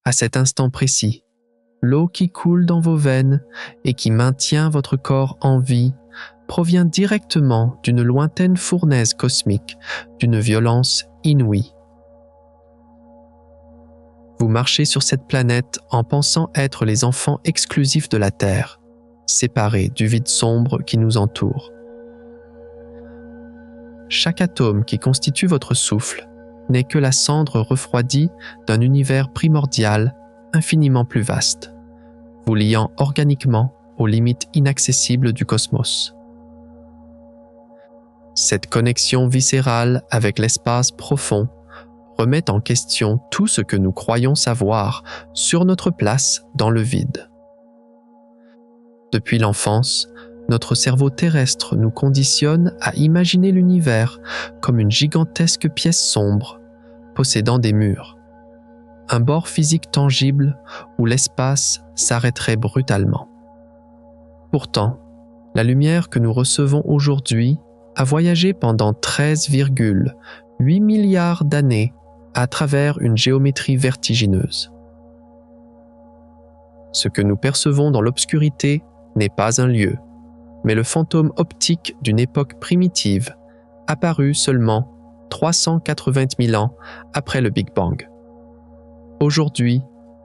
À cet instant précis, l'eau qui coule dans vos veines et qui maintient votre corps en vie provient directement d'une lointaine fournaise cosmique, d'une violence inouïe. Vous marchez sur cette planète en pensant être les enfants exclusifs de la Terre, séparés du vide sombre qui nous entoure. Chaque atome qui constitue votre souffle n'est que la cendre refroidie d'un univers primordial infiniment plus vaste, vous liant organiquement aux limites inaccessibles du cosmos. Cette connexion viscérale avec l'espace profond remet en question tout ce que nous croyons savoir sur notre place dans le vide. Depuis l'enfance, notre cerveau terrestre nous conditionne à imaginer l'univers comme une gigantesque pièce sombre, possédant des murs, un bord physique tangible où l'espace s'arrêterait brutalement. Pourtant, la lumière que nous recevons aujourd'hui a voyagé pendant 13,8 milliards d'années à travers une géométrie vertigineuse. Ce que nous percevons dans l'obscurité n'est pas un lieu, mais le fantôme optique d'une époque primitive, apparue seulement 380 000 ans après le Big Bang. Aujourd'hui,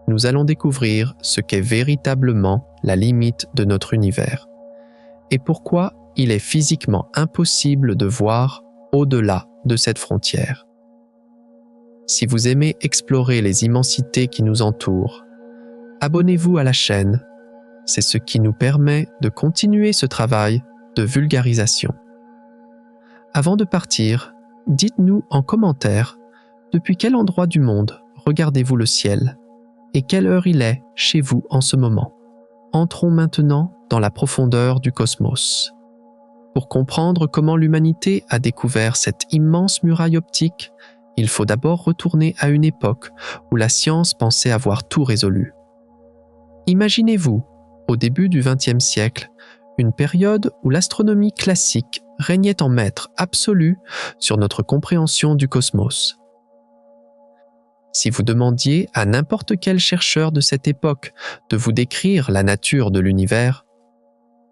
nous allons découvrir ce qu'est véritablement la limite de notre univers et pourquoi il est physiquement impossible de voir au-delà de cette frontière. Si vous aimez explorer les immensités qui nous entourent, abonnez-vous à la chaîne. C'est ce qui nous permet de continuer ce travail de vulgarisation. Avant de partir, dites-nous en commentaire depuis quel endroit du monde regardez-vous le ciel et quelle heure il est chez vous en ce moment. Entrons maintenant dans la profondeur du cosmos. Pour comprendre comment l'humanité a découvert cette immense muraille optique, il faut d'abord retourner à une époque où la science pensait avoir tout résolu. Imaginez-vous, au début du XXe siècle, une période où l'astronomie classique régnait en maître absolu sur notre compréhension du cosmos. Si vous demandiez à n'importe quel chercheur de cette époque de vous décrire la nature de l'univers,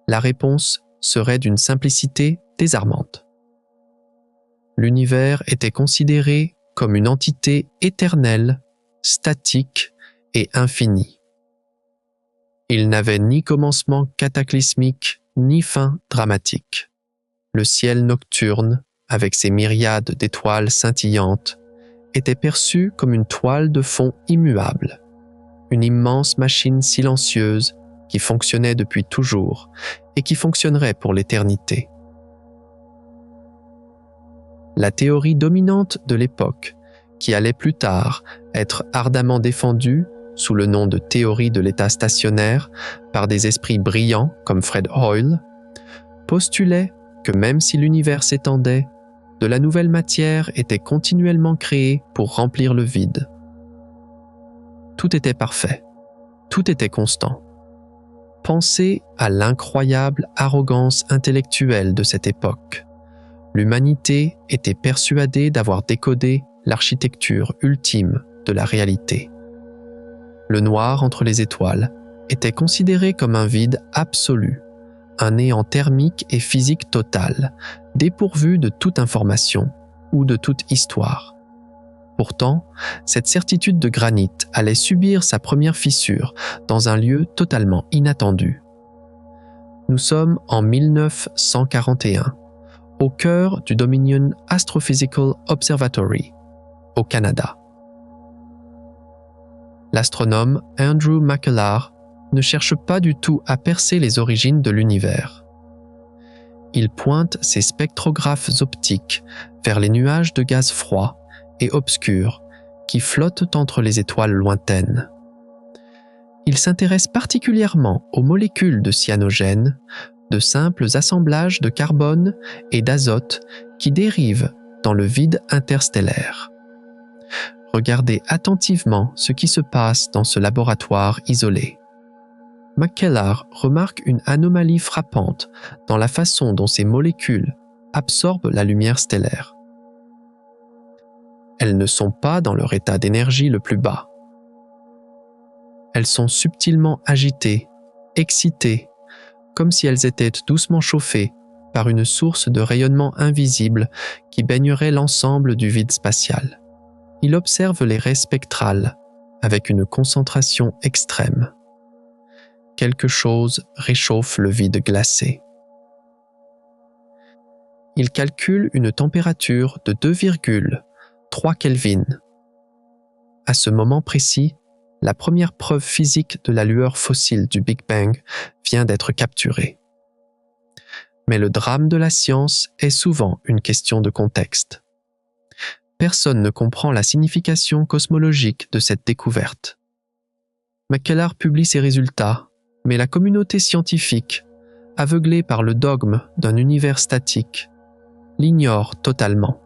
la réponse serait d'une simplicité désarmante. L'univers était considéré comme une entité éternelle, statique et infinie. Il n'avait ni commencement cataclysmique, ni fin dramatique. Le ciel nocturne, avec ses myriades d'étoiles scintillantes, était perçu comme une toile de fond immuable, une immense machine silencieuse qui fonctionnait depuis toujours et qui fonctionnerait pour l'éternité. La théorie dominante de l'époque, qui allait plus tard être ardemment défendue sous le nom de théorie de l'état stationnaire par des esprits brillants comme Fred Hoyle, postulait que même si l'univers s'étendait, de la nouvelle matière était continuellement créée pour remplir le vide. Tout était parfait, tout était constant. Pensez à l'incroyable arrogance intellectuelle de cette époque. L'humanité était persuadée d'avoir décodé l'architecture ultime de la réalité. Le noir entre les étoiles était considéré comme un vide absolu, un néant thermique et physique total, dépourvu de toute information ou de toute histoire. Pourtant, cette certitude de granit allait subir sa première fissure dans un lieu totalement inattendu. Nous sommes en 1941, au cœur du Dominion Astrophysical Observatory, au Canada. L'astronome Andrew McKellar ne cherche pas du tout à percer les origines de l'univers. Il pointe ses spectrographes optiques vers les nuages de gaz froid et obscurs qui flottent entre les étoiles lointaines. Il s'intéresse particulièrement aux molécules de cyanogène, de simples assemblages de carbone et d'azote qui dérivent dans le vide interstellaire. Regardez attentivement ce qui se passe dans ce laboratoire isolé. McKellar remarque une anomalie frappante dans la façon dont ces molécules absorbent la lumière stellaire. Elles ne sont pas dans leur état d'énergie le plus bas. Elles sont subtilement agitées, excitées, comme si elles étaient doucement chauffées par une source de rayonnement invisible qui baignerait l'ensemble du vide spatial. Il observe les raies spectrales avec une concentration extrême. Quelque chose réchauffe le vide glacé. Il calcule une température de 2,3 Kelvin. À ce moment précis, la première preuve physique de la lueur fossile du Big Bang vient d'être capturée. Mais le drame de la science est souvent une question de contexte. Personne ne comprend la signification cosmologique de cette découverte. McKellar publie ses résultats, mais la communauté scientifique, aveuglée par le dogme d'un univers statique, l'ignore totalement.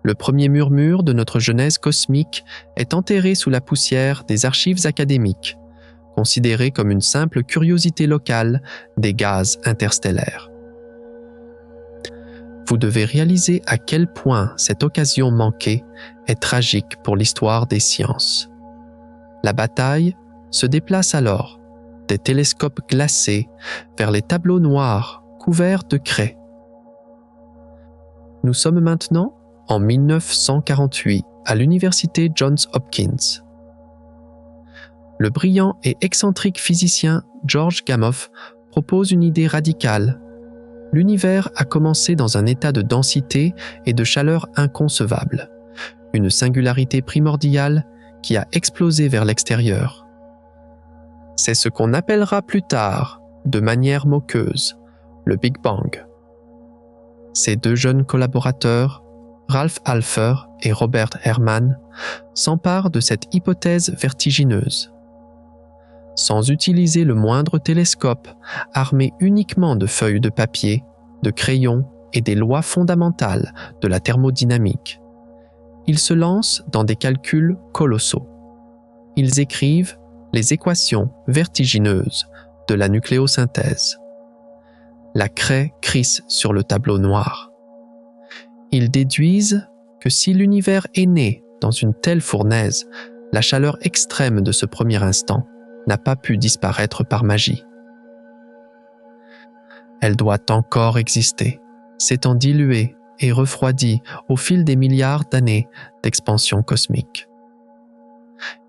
Le premier murmure de notre genèse cosmique est enterré sous la poussière des archives académiques, considéré comme une simple curiosité locale des gaz interstellaires. Vous devez réaliser à quel point cette occasion manquée est tragique pour l'histoire des sciences. La bataille se déplace alors des télescopes glacés vers les tableaux noirs couverts de craie. Nous sommes maintenant en 1948 à l'université Johns Hopkins. Le brillant et excentrique physicien George Gamow propose une idée radicale. L'univers a commencé dans un état de densité et de chaleur inconcevable, une singularité primordiale qui a explosé vers l'extérieur. C'est ce qu'on appellera plus tard, de manière moqueuse, le Big Bang. Ces deux jeunes collaborateurs, Ralph Alpher et Robert Herman, s'emparent de cette hypothèse vertigineuse. Sans utiliser le moindre télescope, armé uniquement de feuilles de papier, de crayons et des lois fondamentales de la thermodynamique, ils se lancent dans des calculs colossaux. Ils écrivent les équations vertigineuses de la nucléosynthèse. La craie crisse sur le tableau noir. Ils déduisent que si l'univers est né dans une telle fournaise, la chaleur extrême de ce premier instant n'a pas pu disparaître par magie. Elle doit encore exister, s'étant diluée et refroidie au fil des milliards d'années d'expansion cosmique.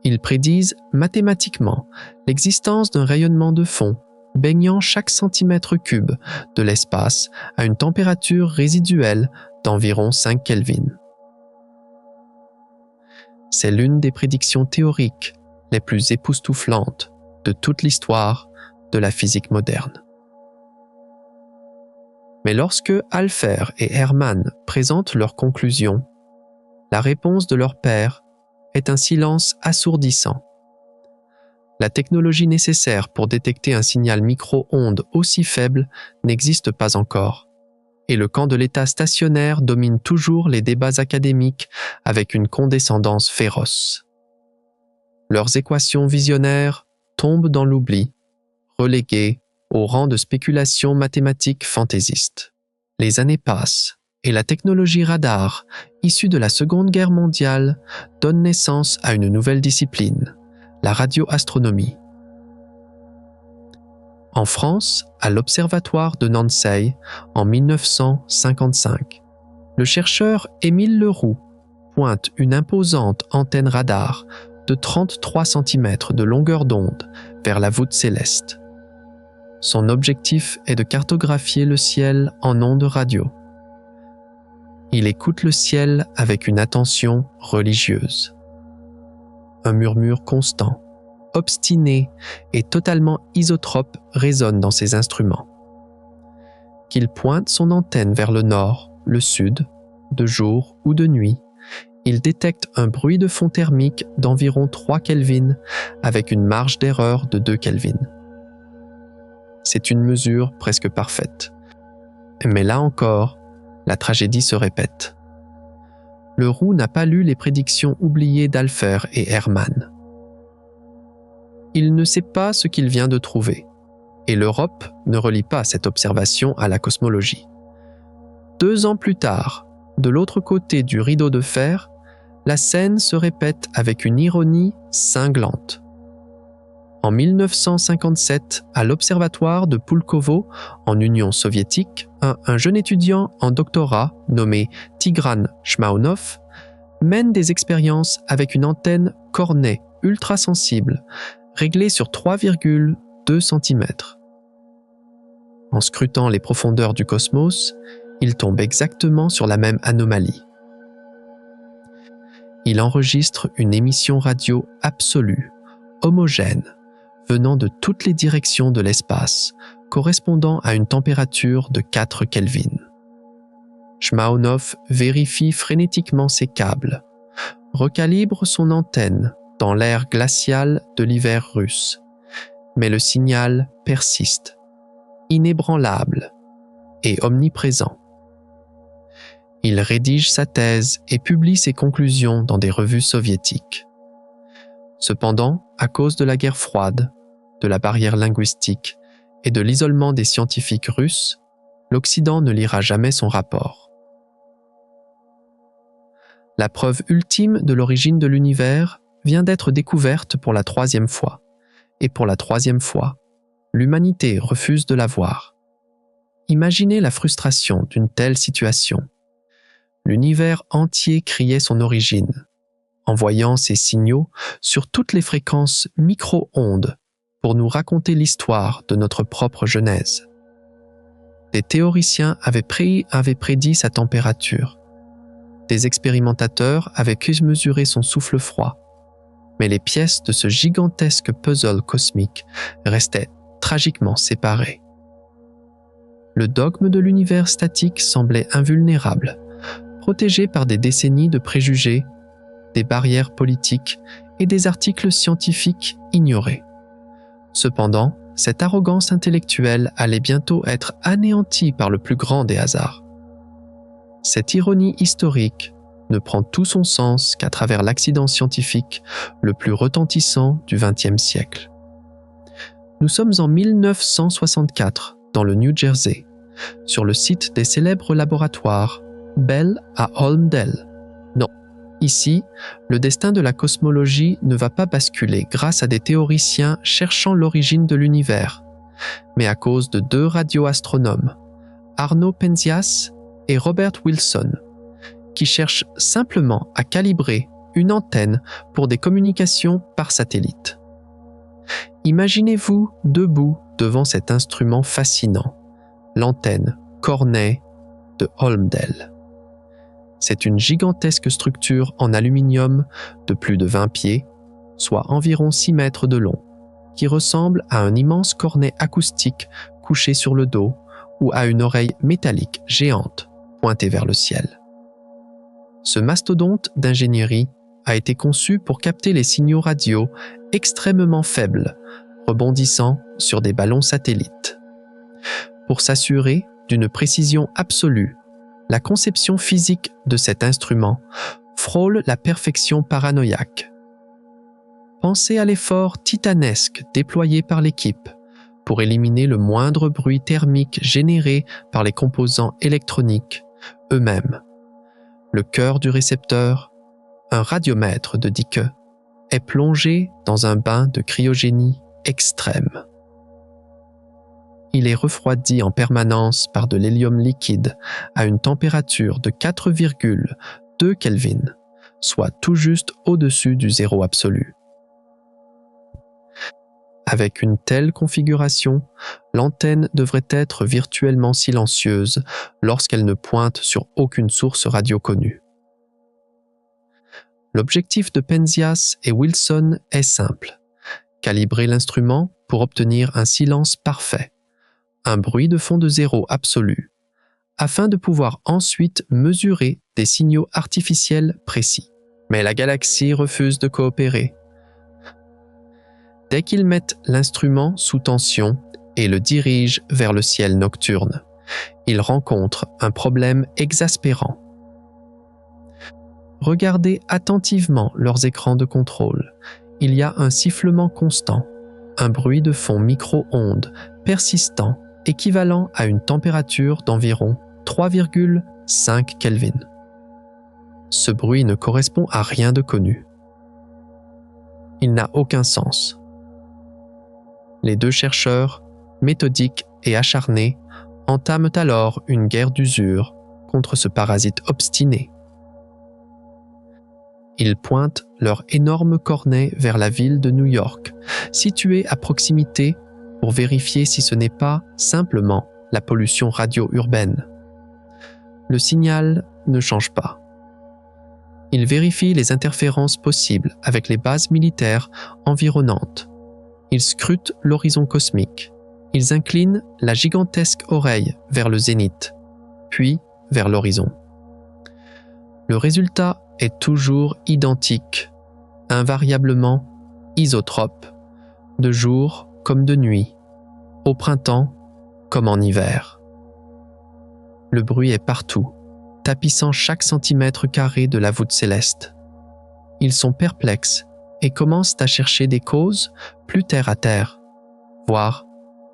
Ils prédisent mathématiquement l'existence d'un rayonnement de fond baignant chaque centimètre cube de l'espace à une température résiduelle d'environ 5 Kelvin. C'est l'une des prédictions théoriques les plus époustouflantes de toute l'histoire de la physique moderne. Mais lorsque Alpher et Herman présentent leurs conclusions, la réponse de leur père est un silence assourdissant. La technologie nécessaire pour détecter un signal micro-ondes aussi faible n'existe pas encore, et le camp de l'État stationnaire domine toujours les débats académiques avec une condescendance féroce. Leurs équations visionnaires tombent dans l'oubli, reléguées au rang de spéculations mathématiques fantaisistes. Les années passent et la technologie radar, issue de la Seconde Guerre mondiale, donne naissance à une nouvelle discipline, la radioastronomie. En France, à l'Observatoire de Nancy, en 1955, le chercheur Émile Leroux pointe une imposante antenne radar de 33 cm de longueur d'onde vers la voûte céleste. Son objectif est de cartographier le ciel en ondes radio. Il écoute le ciel avec une attention religieuse. Un murmure constant, obstiné et totalement isotrope résonne dans ses instruments. Qu'il pointe son antenne vers le nord, le sud, de jour ou de nuit, il détecte un bruit de fond thermique d'environ 3 Kelvin avec une marge d'erreur de 2 Kelvin. C'est une mesure presque parfaite. Mais là encore, la tragédie se répète. Leroux n'a pas lu les prédictions oubliées d'Alpher et Herman. Il ne sait pas ce qu'il vient de trouver, et l'Europe ne relie pas cette observation à la cosmologie. 2 ans plus tard, de l'autre côté du rideau de fer, La scène se répète avec une ironie cinglante. En 1957, à l'observatoire de Pulkovo, en Union soviétique, un jeune étudiant en doctorat nommé Tigran Shmaonov mène des expériences avec une antenne Cornet ultrasensible, réglée sur 3,2 cm. En scrutant les profondeurs du cosmos, il tombe exactement sur la même anomalie. Il enregistre une émission radio absolue, homogène, venant de toutes les directions de l'espace, correspondant à une température de 4 Kelvin. Shmaonov vérifie frénétiquement ses câbles, recalibre son antenne dans l'air glacial de l'hiver russe, mais le signal persiste, inébranlable et omniprésent. Il rédige sa thèse et publie ses conclusions dans des revues soviétiques. Cependant, à cause de la guerre froide, de la barrière linguistique et de l'isolement des scientifiques russes, l'Occident ne lira jamais son rapport. La preuve ultime de l'origine de l'univers vient d'être découverte pour la 3e fois, et pour la 3e fois, l'humanité refuse de la voir. Imaginez la frustration d'une telle situation. L'univers entier criait son origine, envoyant ses signaux sur toutes les fréquences micro-ondes pour nous raconter l'histoire de notre propre genèse. Des théoriciens avaient prédit sa température. Des expérimentateurs avaient pu mesurer son souffle froid. Mais les pièces de ce gigantesque puzzle cosmique restaient tragiquement séparées. Le dogme de l'univers statique semblait invulnérable, protégé par des décennies de préjugés, des barrières politiques et des articles scientifiques ignorés. Cependant, cette arrogance intellectuelle allait bientôt être anéantie par le plus grand des hasards. Cette ironie historique ne prend tout son sens qu'à travers l'accident scientifique le plus retentissant du XXe siècle. Nous sommes en 1964, dans le New Jersey, sur le site des célèbres laboratoires Bell à Holmdel. Non, ici, le destin de la cosmologie ne va pas basculer grâce à des théoriciens cherchant l'origine de l'univers, mais à cause de 2 radioastronomes, Arno Penzias et Robert Wilson, qui cherchent simplement à calibrer une antenne pour des communications par satellite. Imaginez-vous debout devant cet instrument fascinant, l'antenne Cornet de Holmdel. C'est une gigantesque structure en aluminium de plus de 20 pieds, soit environ 6 mètres de long, qui ressemble à un immense cornet acoustique couché sur le dos ou à une oreille métallique géante pointée vers le ciel. Ce mastodonte d'ingénierie a été conçu pour capter les signaux radio extrêmement faibles, rebondissant sur des ballons satellites. Pour s'assurer d'une précision absolue, la conception physique de cet instrument frôle la perfection paranoïaque. Pensez à l'effort titanesque déployé par l'équipe pour éliminer le moindre bruit thermique généré par les composants électroniques eux-mêmes. Le cœur du récepteur, un radiomètre de Dicke, est plongé dans un bain de cryogénie extrême. Il est refroidi en permanence par de l'hélium liquide à une température de 4,2 Kelvin, soit tout juste au-dessus du zéro absolu. Avec une telle configuration, l'antenne devrait être virtuellement silencieuse lorsqu'elle ne pointe sur aucune source radio connue. L'objectif de Penzias et Wilson est simple: calibrer l'instrument pour obtenir un silence parfait, un bruit de fond de zéro absolu, afin de pouvoir ensuite mesurer des signaux artificiels précis. Mais la galaxie refuse de coopérer. Dès qu'ils mettent l'instrument sous tension et le dirigent vers le ciel nocturne, ils rencontrent un problème exaspérant. Regardez attentivement leurs écrans de contrôle. Il y a un sifflement constant, un bruit de fond micro-ondes persistant équivalent à une température d'environ 3,5 Kelvin. Ce bruit ne correspond à rien de connu. Il n'a aucun sens. Les deux chercheurs, méthodiques et acharnés, entament alors une guerre d'usure contre ce parasite obstiné. Ils pointent leur énorme cornet vers la ville de New York, située à proximité, pour vérifier si ce n'est pas simplement la pollution radio-urbaine. Le signal ne change pas. Ils vérifient les interférences possibles avec les bases militaires environnantes. Ils scrutent l'horizon cosmique. Ils inclinent la gigantesque oreille vers le zénith, puis vers l'horizon. Le résultat est toujours identique, invariablement isotrope, de jour comme de nuit, au printemps comme en hiver. Le bruit est partout, tapissant chaque centimètre carré de la voûte céleste. Ils sont perplexes et commencent à chercher des causes plus terre à terre, voire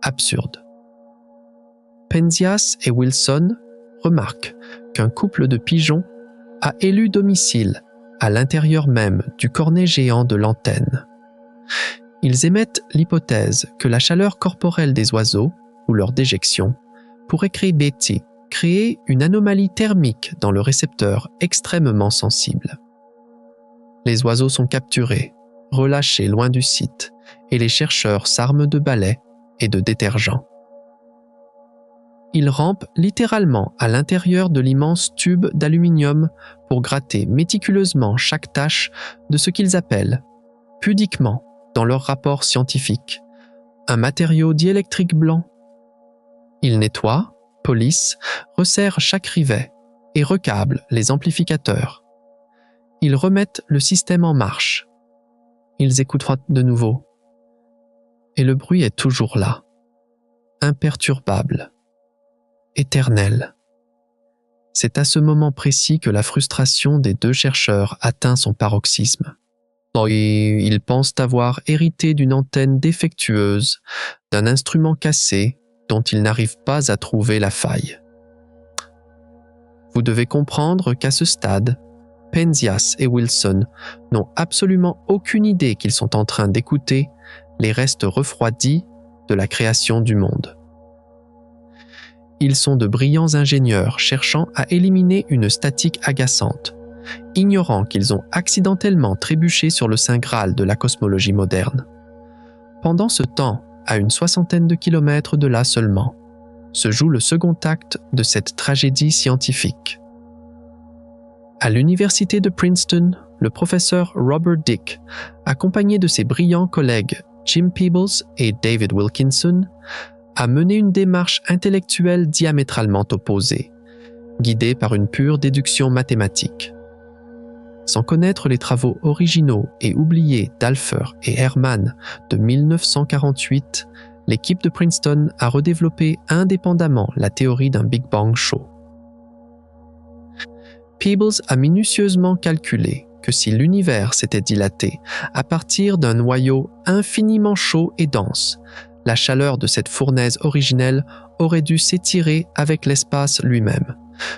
absurdes. Penzias et Wilson remarquent qu'un couple de pigeons a élu domicile à l'intérieur même du cornet géant de l'antenne. Ils émettent l'hypothèse que la chaleur corporelle des oiseaux, ou leur déjection, pourrait créer une anomalie thermique dans le récepteur extrêmement sensible. Les oiseaux sont capturés, relâchés loin du site, et les chercheurs s'arment de balais et de détergents. Ils rampent littéralement à l'intérieur de l'immense tube d'aluminium pour gratter méticuleusement chaque tache de ce qu'ils appellent, pudiquement dans leur rapport scientifique, un matériau diélectrique blanc. Ils nettoient, polissent, resserrent chaque rivet et recablent les amplificateurs. Ils remettent le système en marche. Ils écoutent de nouveau. Et le bruit est toujours là, imperturbable, éternel. C'est à ce moment précis que la frustration des deux chercheurs atteint son paroxysme. Ils pensent avoir hérité d'une antenne défectueuse, d'un instrument cassé dont ils n'arrivent pas à trouver la faille. Vous devez comprendre qu'à ce stade, Penzias et Wilson n'ont absolument aucune idée qu'ils sont en train d'écouter les restes refroidis de la création du monde. Ils sont de brillants ingénieurs cherchant à éliminer une statique agaçante, ignorant qu'ils ont accidentellement trébuché sur le saint Graal de la cosmologie moderne. Pendant ce temps, à une 60aine de kilomètres de là seulement, se joue le second acte de cette tragédie scientifique. À l'université de Princeton, le professeur Robert Dick, accompagné de ses brillants collègues Jim Peebles et David Wilkinson, a mené une démarche intellectuelle diamétralement opposée, guidée par une pure déduction mathématique. Sans connaître les travaux originaux et oubliés d'Alpher et Hermann de 1948, l'équipe de Princeton a redéveloppé indépendamment la théorie d'un Big Bang chaud. Peebles a minutieusement calculé que si l'univers s'était dilaté à partir d'un noyau infiniment chaud et dense, la chaleur de cette fournaise originelle aurait dû s'étirer avec l'espace lui-même,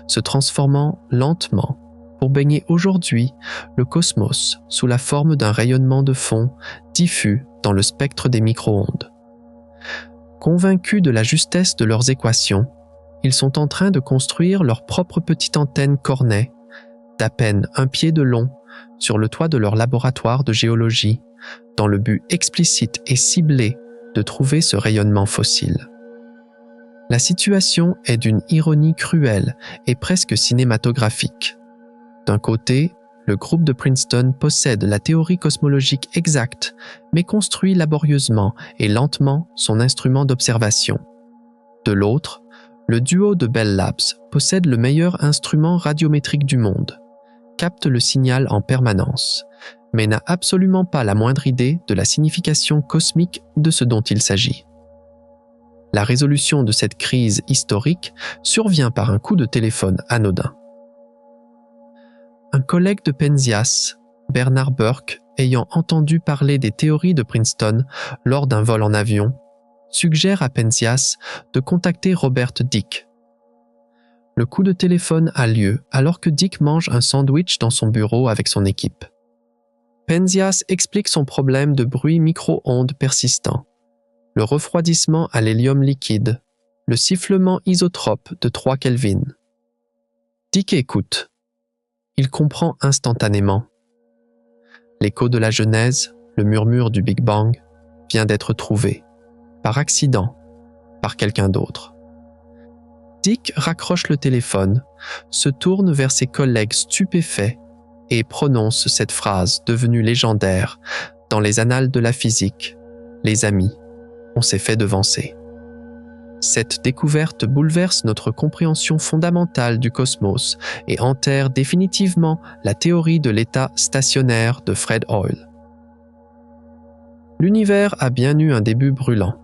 se transformant lentement pour baigner aujourd'hui le cosmos sous la forme d'un rayonnement de fond diffus dans le spectre des micro-ondes. Convaincus de la justesse de leurs équations, ils sont en train de construire leur propre petite antenne cornet, d'à peine 1 pied de long, sur le toit de leur laboratoire de géologie, dans le but explicite et ciblé de trouver ce rayonnement fossile. La situation est d'une ironie cruelle et presque cinématographique. D'un côté, le groupe de Princeton possède la théorie cosmologique exacte, mais construit laborieusement et lentement son instrument d'observation. De l'autre, le duo de Bell Labs possède le meilleur instrument radiométrique du monde, capte le signal en permanence, mais n'a absolument pas la moindre idée de la signification cosmique de ce dont il s'agit. La résolution de cette crise historique survient par un coup de téléphone anodin. Un collègue de Penzias, Bernard Burke, ayant entendu parler des théories de Princeton lors d'un vol en avion, suggère à Penzias de contacter Robert Dick. Le coup de téléphone a lieu alors que Dick mange un sandwich dans son bureau avec son équipe. Penzias explique son problème de bruit micro-ondes persistant, le refroidissement à l'hélium liquide, le sifflement isotrope de 3 Kelvin. Dick écoute. Il comprend instantanément. L'écho de la Genèse, le murmure du Big Bang, vient d'être trouvé, par accident, par quelqu'un d'autre. Dick raccroche le téléphone, se tourne vers ses collègues stupéfaits et prononce cette phrase devenue légendaire dans les annales de la physique. Les amis, on s'est fait devancer. Cette découverte bouleverse notre compréhension fondamentale du cosmos et enterre définitivement la théorie de l'état stationnaire de Fred Hoyle. L'univers a bien eu un début brûlant.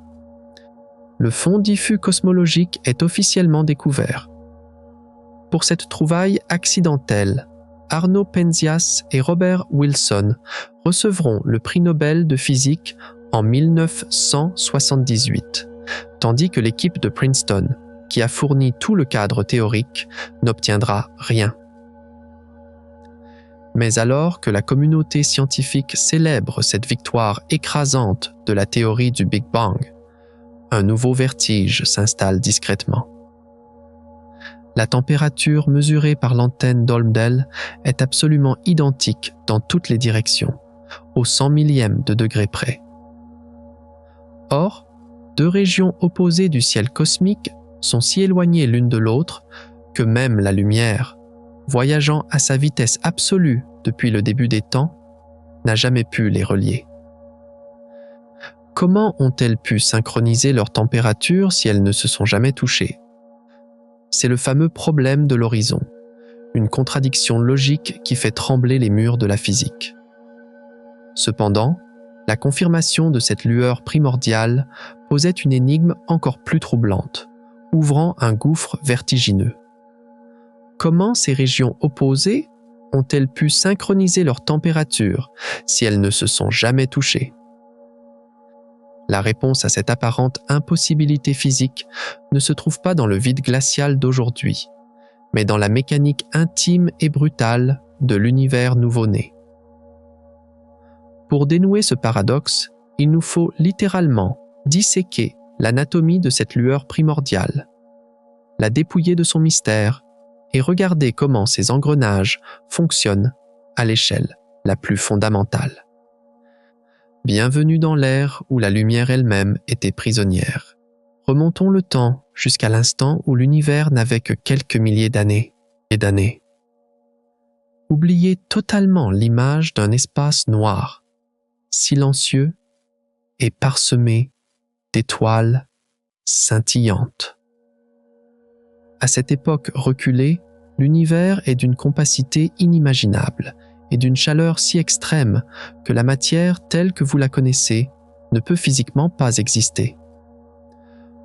Le fond diffus cosmologique est officiellement découvert. Pour cette trouvaille accidentelle, Arno Penzias et Robert Wilson recevront le prix Nobel de physique en 1978, tandis que l'équipe de Princeton, qui a fourni tout le cadre théorique, n'obtiendra rien. Mais alors que la communauté scientifique célèbre cette victoire écrasante de la théorie du Big Bang, un nouveau vertige s'installe discrètement. La température mesurée par l'antenne d'Olmdel est absolument identique dans toutes les directions, au 100 millième de degré près. Or, deux régions opposées du ciel cosmique sont si éloignées l'une de l'autre que même la lumière, voyageant à sa vitesse absolue depuis le début des temps, n'a jamais pu les relier. Comment ont-elles pu synchroniser leur température si elles ne se sont jamais touchées ? C'est le fameux problème de l'horizon, une contradiction logique qui fait trembler les murs de la physique. Cependant, la confirmation de cette lueur primordiale posait une énigme encore plus troublante, ouvrant un gouffre vertigineux. Comment ces régions opposées ont-elles pu synchroniser leur température si elles ne se sont jamais touchées ? La réponse à cette apparente impossibilité physique ne se trouve pas dans le vide glacial d'aujourd'hui, mais dans la mécanique intime et brutale de l'univers nouveau-né. Pour dénouer ce paradoxe, il nous faut littéralement disséquer l'anatomie de cette lueur primordiale, la dépouiller de son mystère et regarder comment ces engrenages fonctionnent à l'échelle la plus fondamentale. Bienvenue dans l'ère où la lumière elle-même était prisonnière. Remontons le temps jusqu'à l'instant où l'univers n'avait que quelques milliers d'années et d'années. Oubliez totalement l'image d'un espace noir, silencieux et parsemé d'étoiles scintillantes. À cette époque reculée, l'univers est d'une compacité inimaginable et d'une chaleur si extrême que la matière telle que vous la connaissez ne peut physiquement pas exister.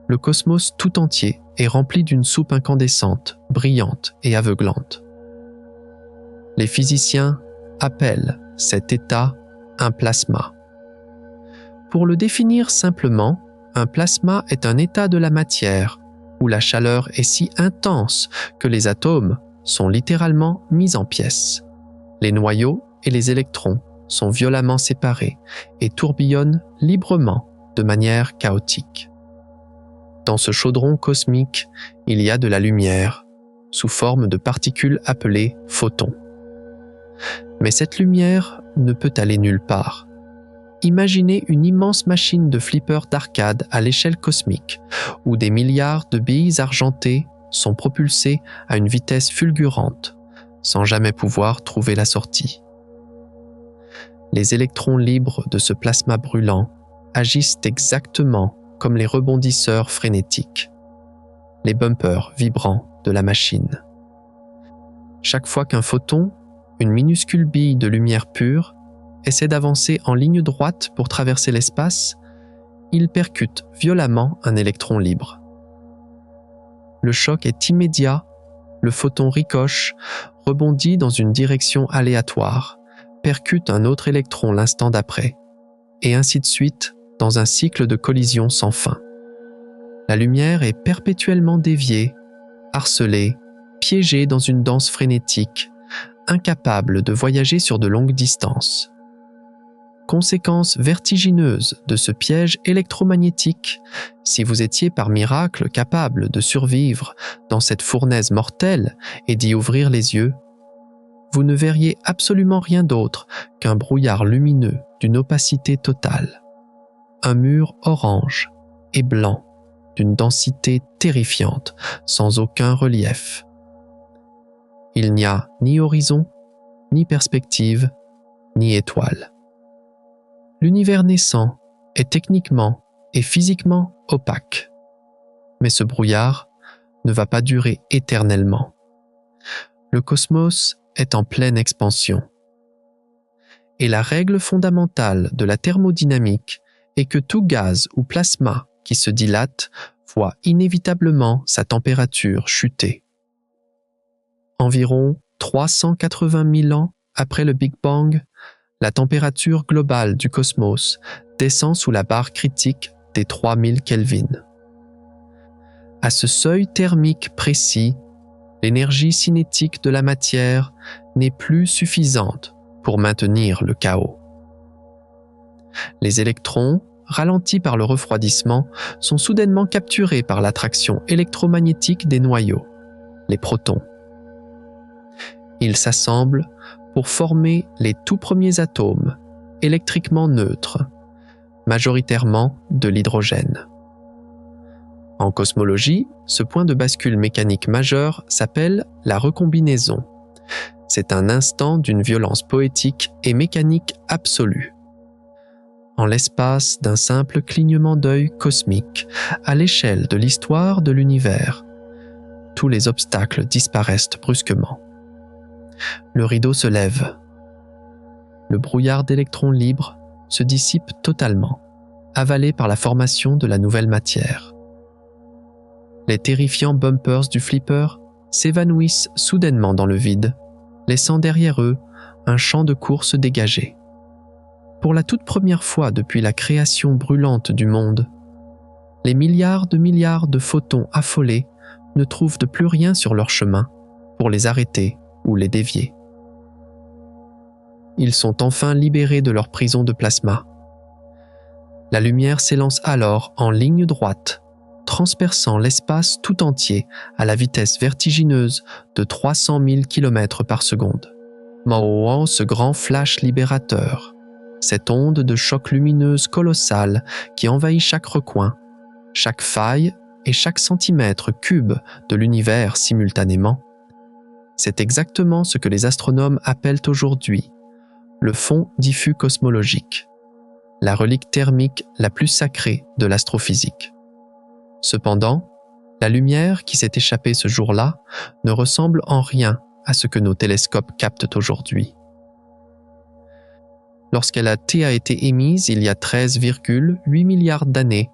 Le cosmos tout entier est rempli d'une soupe incandescente, brillante et aveuglante. Les physiciens appellent cet état un plasma. Pour le définir simplement, un plasma est un état de la matière où la chaleur est si intense que les atomes sont littéralement mis en pièces. Les noyaux et les électrons sont violemment séparés et tourbillonnent librement de manière chaotique. Dans ce chaudron cosmique, il y a de la lumière, sous forme de particules appelées photons. Mais cette lumière ne peut aller nulle part. Imaginez une immense machine de flipper d'arcade à l'échelle cosmique, où des milliards de billes argentées sont propulsées à une vitesse fulgurante, sans jamais pouvoir trouver la sortie. Les électrons libres de ce plasma brûlant agissent exactement comme les rebondisseurs frénétiques, les bumpers vibrants de la machine. Chaque fois qu'un photon, une minuscule bille de lumière pure, essaie d'avancer en ligne droite pour traverser l'espace, il percute violemment un électron libre. Le choc est immédiat, le photon ricoche, rebondit dans une direction aléatoire, percute un autre électron l'instant d'après, et ainsi de suite dans un cycle de collision sans fin. La lumière est perpétuellement déviée, harcelée piégés dans une danse frénétique, incapables de voyager sur de longues distances. Conséquence vertigineuse de ce piège électromagnétique, si vous étiez par miracle capable de survivre dans cette fournaise mortelle et d'y ouvrir les yeux, vous ne verriez absolument rien d'autre qu'un brouillard lumineux d'une opacité totale. Un mur orange et blanc d'une densité terrifiante, sans aucun relief. Il n'y a ni horizon, ni perspective, ni étoile. L'univers naissant est techniquement et physiquement opaque. Mais ce brouillard ne va pas durer éternellement. Le cosmos est en pleine expansion. Et la règle fondamentale de la thermodynamique est que tout gaz ou plasma qui se dilate voit inévitablement sa température chuter. Environ 380 000 ans après le Big Bang, la température globale du cosmos descend sous la barre critique des 3000 Kelvin. À ce seuil thermique précis, l'énergie cinétique de la matière n'est plus suffisante pour maintenir le chaos. Les électrons, ralentis par le refroidissement, sont soudainement capturés par l'attraction électromagnétique des noyaux, les protons. Ils s'assemblent pour former les tout premiers atomes, électriquement neutres, majoritairement de l'hydrogène. En cosmologie, ce point de bascule mécanique majeur s'appelle la recombinaison. C'est un instant d'une violence poétique et mécanique absolue. En l'espace d'un simple clignement d'œil cosmique, à l'échelle de l'histoire de l'univers, tous les obstacles disparaissent brusquement. Le rideau se lève. Le brouillard d'électrons libres se dissipe totalement, avalé par la formation de la nouvelle matière. Les terrifiants bumpers du flipper s'évanouissent soudainement dans le vide, laissant derrière eux un champ de course dégagé. Pour la toute première fois depuis la création brûlante du monde, les milliards de photons affolés ne trouvent de plus rien sur leur chemin pour les arrêter ou les dévier. Ils sont enfin libérés de leur prison de plasma. La lumière s'élance alors en ligne droite, transperçant l'espace tout entier à la vitesse vertigineuse de 300 000 km par seconde. Mauant ce grand flash libérateur, cette onde de choc lumineuse colossale qui envahit chaque recoin, chaque faille et chaque centimètre cube de l'univers simultanément, c'est exactement ce que les astronomes appellent aujourd'hui le fond diffus cosmologique, la relique thermique la plus sacrée de l'astrophysique. Cependant, la lumière qui s'est échappée ce jour-là ne ressemble en rien à ce que nos télescopes captent aujourd'hui. Lorsqu'elle a été émise il y a 13,8 milliards d'années,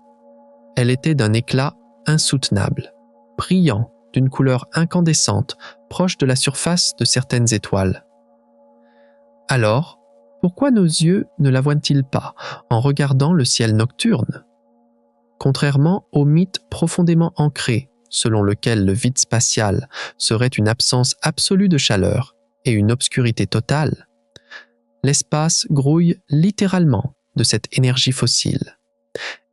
elle était d'un éclat insoutenable, brillant d'une couleur incandescente proche de la surface de certaines étoiles. Alors, pourquoi nos yeux ne la voient-ils pas en regardant le ciel nocturne ? Contrairement au mythe profondément ancré selon lequel le vide spatial serait une absence absolue de chaleur et une obscurité totale, l'espace grouille littéralement de cette énergie fossile.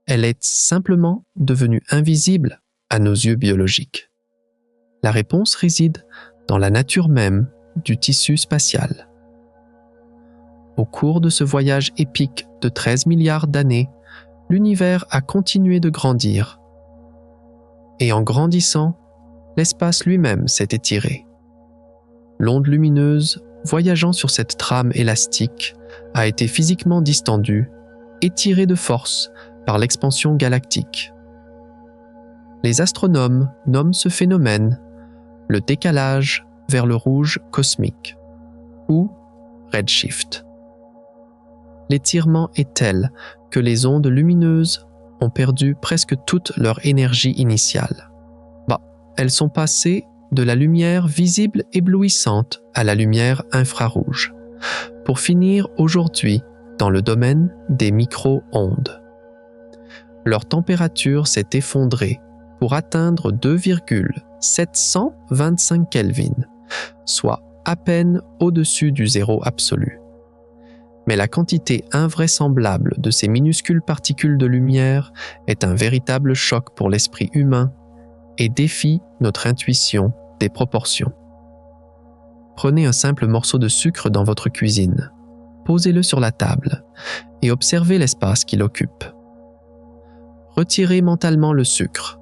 Elle est simplement devenue invisible à nos yeux biologiques. La réponse réside dans la nature même du tissu spatial. Au cours de ce voyage épique de 13 milliards d'années, l'univers a continué de grandir. Et en grandissant, l'espace lui-même s'est étiré. L'onde lumineuse, voyageant sur cette trame élastique, a été physiquement distendue, étirée de force par l'expansion galactique. Les astronomes nomment ce phénomène le décalage vers le rouge cosmique, ou redshift. L'étirement est tel que les ondes lumineuses ont perdu presque toute leur énergie initiale. Elles sont passées de la lumière visible éblouissante à la lumière infrarouge, pour finir aujourd'hui dans le domaine des micro-ondes. Leur température s'est effondrée pour atteindre 2,0 725 Kelvin, soit à peine au-dessus du zéro absolu. Mais la quantité invraisemblable de ces minuscules particules de lumière est un véritable choc pour l'esprit humain et défie notre intuition des proportions. Prenez un simple morceau de sucre dans votre cuisine, posez-le sur la table et observez l'espace qu'il occupe. Retirez mentalement le sucre.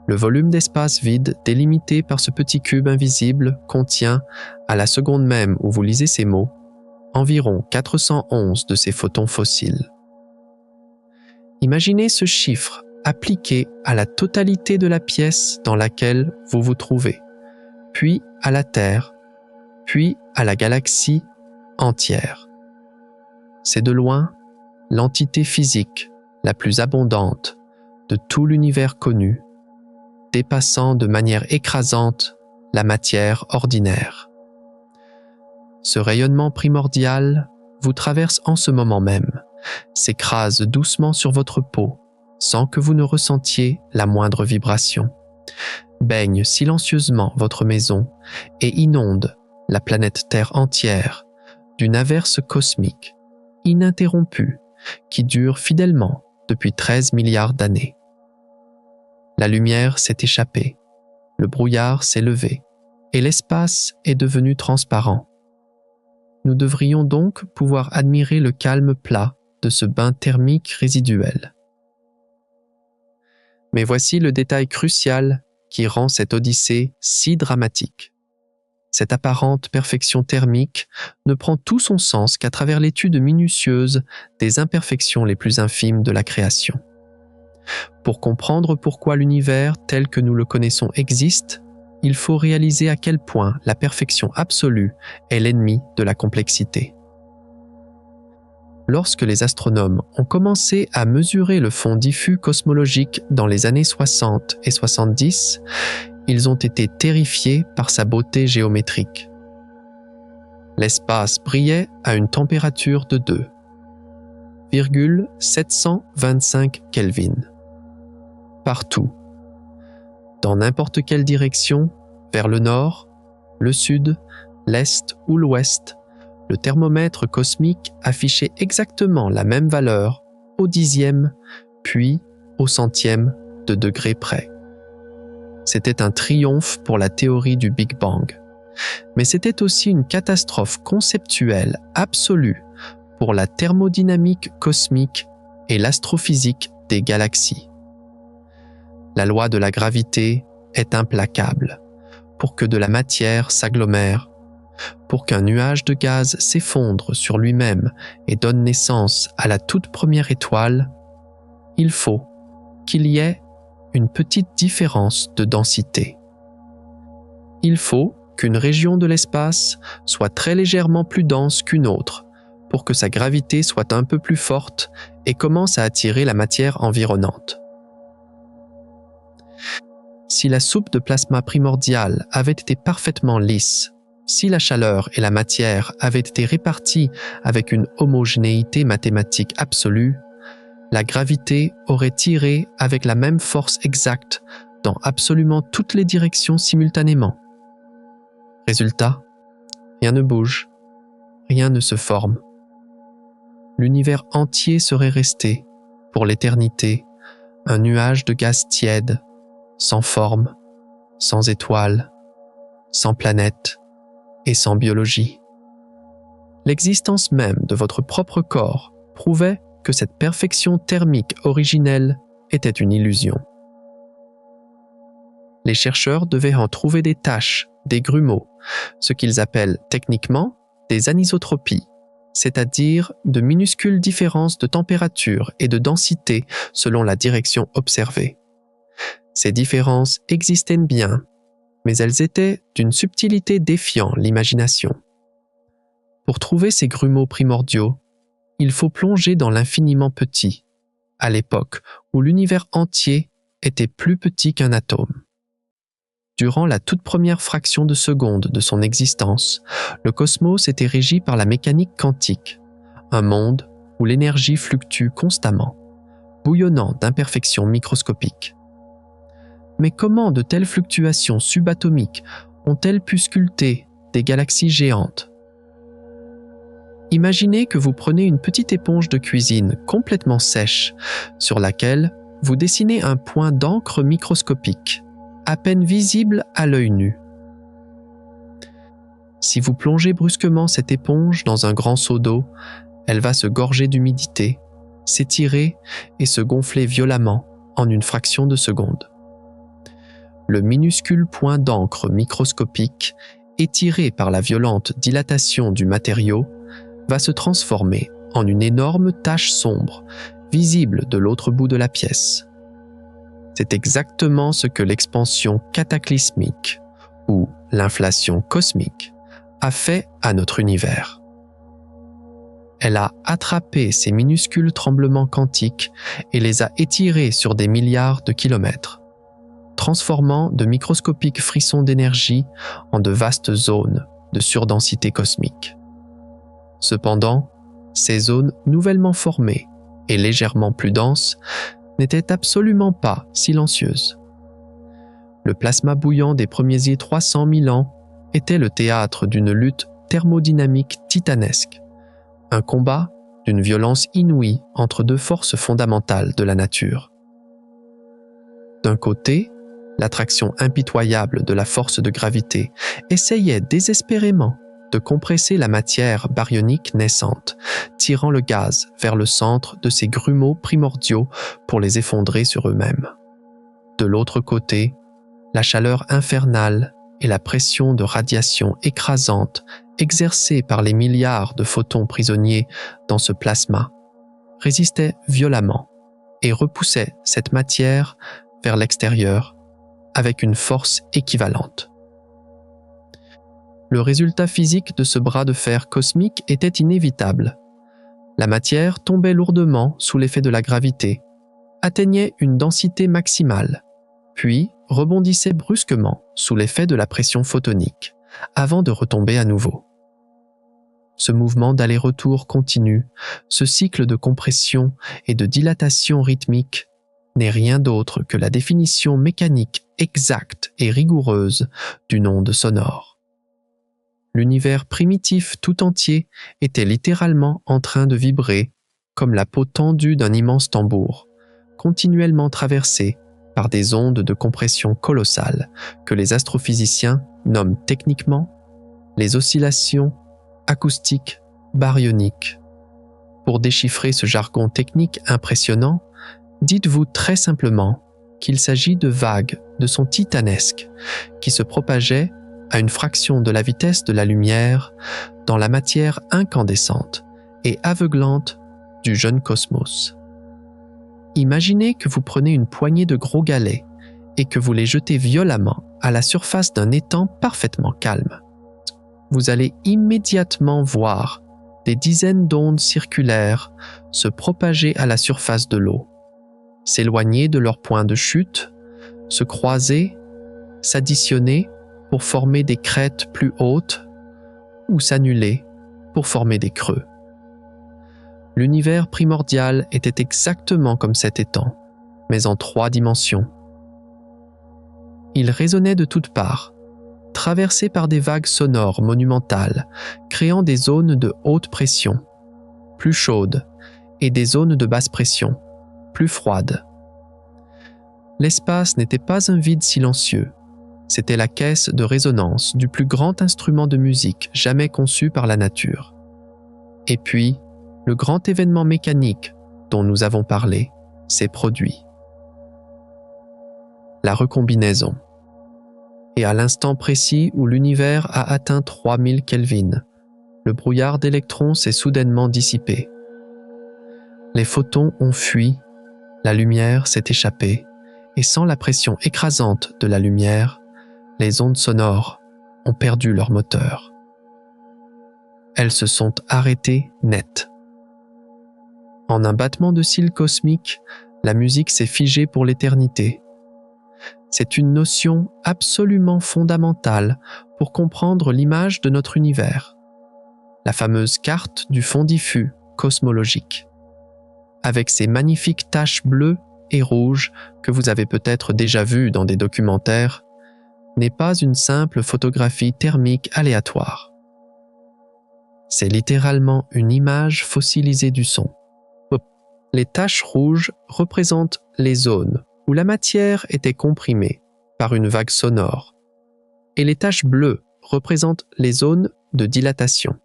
Le volume d'espace vide délimité par ce petit cube invisible contient, à la seconde même où vous lisez ces mots, environ 411 de ces photons fossiles. Imaginez ce chiffre appliqué à la totalité de la pièce dans laquelle vous vous trouvez, puis à la Terre, puis à la galaxie entière. C'est de loin l'entité physique la plus abondante de tout l'univers connu, dépassant de manière écrasante la matière ordinaire. Ce rayonnement primordial vous traverse en ce moment même, s'écrase doucement sur votre peau sans que vous ne ressentiez la moindre vibration, baigne silencieusement votre maison et inonde la planète Terre entière d'une averse cosmique ininterrompue qui dure fidèlement depuis 13 milliards d'années. La lumière s'est échappée, le brouillard s'est levé et l'espace est devenu transparent. Nous devrions donc pouvoir admirer le calme plat de ce bain thermique résiduel. Mais voici le détail crucial qui rend cette odyssée si dramatique. Cette apparente perfection thermique ne prend tout son sens qu'à travers l'étude minutieuse des imperfections les plus infimes de la création. Pour comprendre pourquoi l'univers tel que nous le connaissons existe, il faut réaliser à quel point la perfection absolue est l'ennemi de la complexité. Lorsque les astronomes ont commencé à mesurer le fond diffus cosmologique dans les années 60 et 70, ils ont été terrifiés par sa beauté géométrique. L'espace brillait à une température de 2,725 Kelvin. Partout. Dans n'importe quelle direction, vers le nord, le sud, l'est ou l'ouest, le thermomètre cosmique affichait exactement la même valeur au dixième, puis au centième de degré près. C'était un triomphe pour la théorie du Big Bang, mais c'était aussi une catastrophe conceptuelle absolue pour la thermodynamique cosmique et l'astrophysique des galaxies. La loi de la gravité est implacable pour que de la matière s'agglomère, pour qu'un nuage de gaz s'effondre sur lui-même et donne naissance à la toute première étoile, il faut qu'il y ait une petite différence de densité. Il faut qu'une région de l'espace soit très légèrement plus dense qu'une autre pour que sa gravité soit un peu plus forte et commence à attirer la matière environnante. Si la soupe de plasma primordial avait été parfaitement lisse, si la chaleur et la matière avaient été réparties avec une homogénéité mathématique absolue, la gravité aurait tiré avec la même force exacte dans absolument toutes les directions simultanément. Résultat, rien ne bouge, rien ne se forme. L'univers entier serait resté, pour l'éternité, un nuage de gaz tiède, sans forme, sans étoiles, sans planète et sans biologie. L'existence même de votre propre corps prouvait que cette perfection thermique originelle était une illusion. Les chercheurs devaient en trouver des taches, des grumeaux, ce qu'ils appellent techniquement des anisotropies, c'est-à-dire de minuscules différences de température et de densité selon la direction observée. Ces différences existaient bien, mais elles étaient d'une subtilité défiant l'imagination. Pour trouver ces grumeaux primordiaux, il faut plonger dans l'infiniment petit, à l'époque où l'univers entier était plus petit qu'un atome. Durant la toute première fraction de seconde de son existence, le cosmos était régi par la mécanique quantique, un monde où l'énergie fluctue constamment, bouillonnant d'imperfections microscopiques. Mais comment de telles fluctuations subatomiques ont-elles pu sculpter des galaxies géantes? Imaginez que vous prenez une petite éponge de cuisine complètement sèche sur laquelle vous dessinez un point d'encre microscopique, à peine visible à l'œil nu. Si vous plongez brusquement cette éponge dans un grand seau d'eau, elle va se gorger d'humidité, s'étirer et se gonfler violemment en une fraction de seconde. Le minuscule point d'encre microscopique, étiré par la violente dilatation du matériau, va se transformer en une énorme tache sombre, visible de l'autre bout de la pièce. C'est exactement ce que l'expansion cataclysmique, ou l'inflation cosmique, a fait à notre univers. Elle a attrapé ces minuscules tremblements quantiques et les a étirés sur des milliards de kilomètres, transformant de microscopiques frissons d'énergie en de vastes zones de surdensité cosmique. Cependant, ces zones nouvellement formées et légèrement plus denses n'étaient absolument pas silencieuses. Le plasma bouillant des premiers 300 000 ans était le théâtre d'une lutte thermodynamique titanesque, un combat d'une violence inouïe entre deux forces fondamentales de la nature. D'un côté, l'attraction impitoyable de la force de gravité essayait désespérément de compresser la matière baryonique naissante, tirant le gaz vers le centre de ces grumeaux primordiaux pour les effondrer sur eux-mêmes. De l'autre côté, la chaleur infernale et la pression de radiation écrasante exercée par les milliards de photons prisonniers dans ce plasma résistaient violemment et repoussaient cette matière vers l'extérieur avec une force équivalente. Le résultat physique de ce bras de fer cosmique était inévitable. La matière tombait lourdement sous l'effet de la gravité, atteignait une densité maximale, puis rebondissait brusquement sous l'effet de la pression photonique, avant de retomber à nouveau. Ce mouvement d'aller-retour continu, ce cycle de compression et de dilatation rythmique, n'est rien d'autre que la définition mécanique exacte et rigoureuse d'une onde sonore. L'univers primitif tout entier était littéralement en train de vibrer comme la peau tendue d'un immense tambour, continuellement traversé par des ondes de compression colossales que les astrophysiciens nomment techniquement les oscillations acoustiques baryoniques. Pour déchiffrer ce jargon technique impressionnant, dites-vous très simplement qu'il s'agit de vagues de son titanesque qui se propageaient à une fraction de la vitesse de la lumière dans la matière incandescente et aveuglante du jeune cosmos. Imaginez que vous prenez une poignée de gros galets et que vous les jetez violemment à la surface d'un étang parfaitement calme. Vous allez immédiatement voir des dizaines d'ondes circulaires se propager à la surface de l'eau, s'éloigner de leur point de chute, se croiser, s'additionner pour former des crêtes plus hautes ou s'annuler pour former des creux. L'univers primordial était exactement comme cet étang, mais en 3 dimensions. Il résonnait de toutes parts, traversé par des vagues sonores monumentales, créant des zones de haute pression, plus chaudes, et des zones de basse pression, plus froides. L'espace n'était pas un vide silencieux, c'était la caisse de résonance du plus grand instrument de musique jamais conçu par la nature. Et puis, le grand événement mécanique dont nous avons parlé s'est produit. La recombinaison. Et à l'instant précis où l'univers a atteint 3000 Kelvin, le brouillard d'électrons s'est soudainement dissipé. Les photons ont fui, la lumière s'est échappée, et sans la pression écrasante de la lumière, les ondes sonores ont perdu leur moteur. Elles se sont arrêtées net. En un battement de cils cosmique, la musique s'est figée pour l'éternité. C'est une notion absolument fondamentale pour comprendre l'image de notre univers, la fameuse carte du fond diffus cosmologique. Avec ses magnifiques taches bleues et rouge que vous avez peut-être déjà vu dans des documentaires n'est pas une simple photographie thermique aléatoire. C'est littéralement une image fossilisée du son. Les taches rouges représentent les zones où la matière était comprimée par une vague sonore, et les taches bleues représentent les zones de dilatation.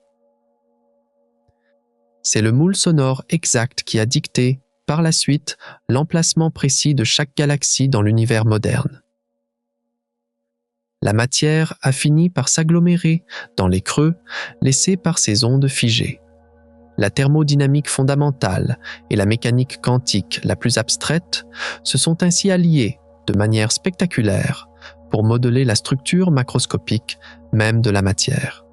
C'est le moule sonore exact qui a dicté, par la suite, l'emplacement précis de chaque galaxie dans l'univers moderne. La matière a fini par s'agglomérer dans les creux laissés par ces ondes figées. La thermodynamique fondamentale et la mécanique quantique la plus abstraite se sont ainsi alliées de manière spectaculaire pour modeler la structure macroscopique même de la matière.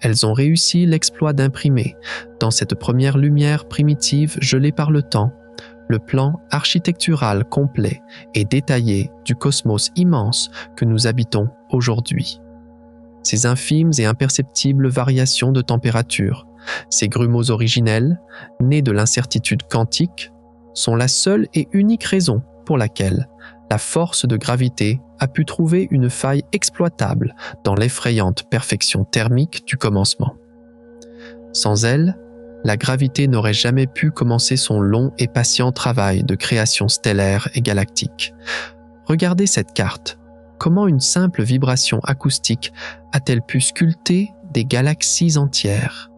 Elles ont réussi l'exploit d'imprimer, dans cette première lumière primitive gelée par le temps, le plan architectural complet et détaillé du cosmos immense que nous habitons aujourd'hui. Ces infimes et imperceptibles variations de température, ces grumeaux originels, nés de l'incertitude quantique, sont la seule et unique raison pour laquelle la force de gravité a pu trouver une faille exploitable dans l'effrayante perfection thermique du commencement. Sans elle, la gravité n'aurait jamais pu commencer son long et patient travail de création stellaire et galactique. Regardez cette carte. Comment une simple vibration acoustique a-t-elle pu sculpter des galaxies entières?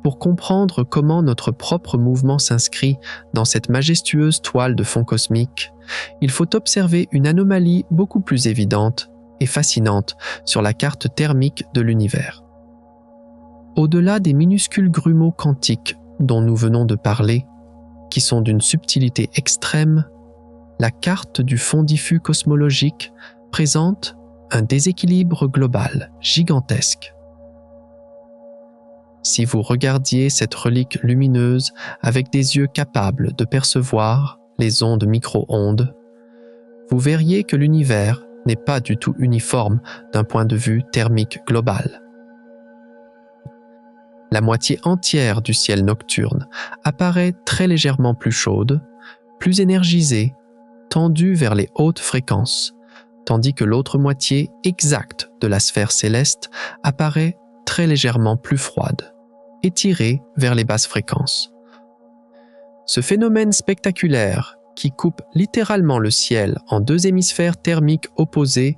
Pour comprendre comment notre propre mouvement s'inscrit dans cette majestueuse toile de fond cosmique, il faut observer une anomalie beaucoup plus évidente et fascinante sur la carte thermique de l'univers. Au-delà des minuscules grumeaux quantiques dont nous venons de parler, qui sont d'une subtilité extrême, la carte du fond diffus cosmologique présente un déséquilibre global gigantesque. Si vous regardiez cette relique lumineuse avec des yeux capables de percevoir les ondes micro-ondes, vous verriez que l'univers n'est pas du tout uniforme d'un point de vue thermique global. La moitié entière du ciel nocturne apparaît très légèrement plus chaude, plus énergisée, tendue vers les hautes fréquences, tandis que l'autre moitié exacte de la sphère céleste apparaît très légèrement plus froide, étirée vers les basses fréquences. Ce phénomène spectaculaire qui coupe littéralement le ciel en deux hémisphères thermiques opposés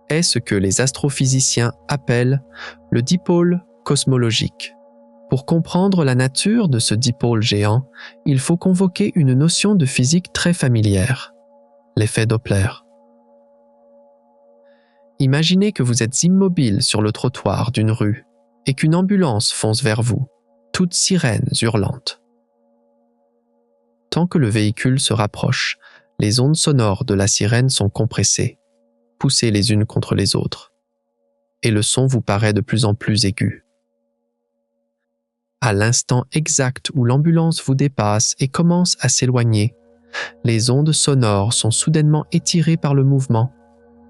est ce que les astrophysiciens appellent le dipôle cosmologique. Pour comprendre la nature de ce dipôle géant, il faut convoquer une notion de physique très familière, l'effet Doppler. Imaginez que vous êtes immobile sur le trottoir d'une rue et qu'une ambulance fonce vers vous, toute sirène hurlante. Tant que le véhicule se rapproche, les ondes sonores de la sirène sont compressées, poussées les unes contre les autres, et le son vous paraît de plus en plus aigu. À l'instant exact où l'ambulance vous dépasse et commence à s'éloigner, les ondes sonores sont soudainement étirées par le mouvement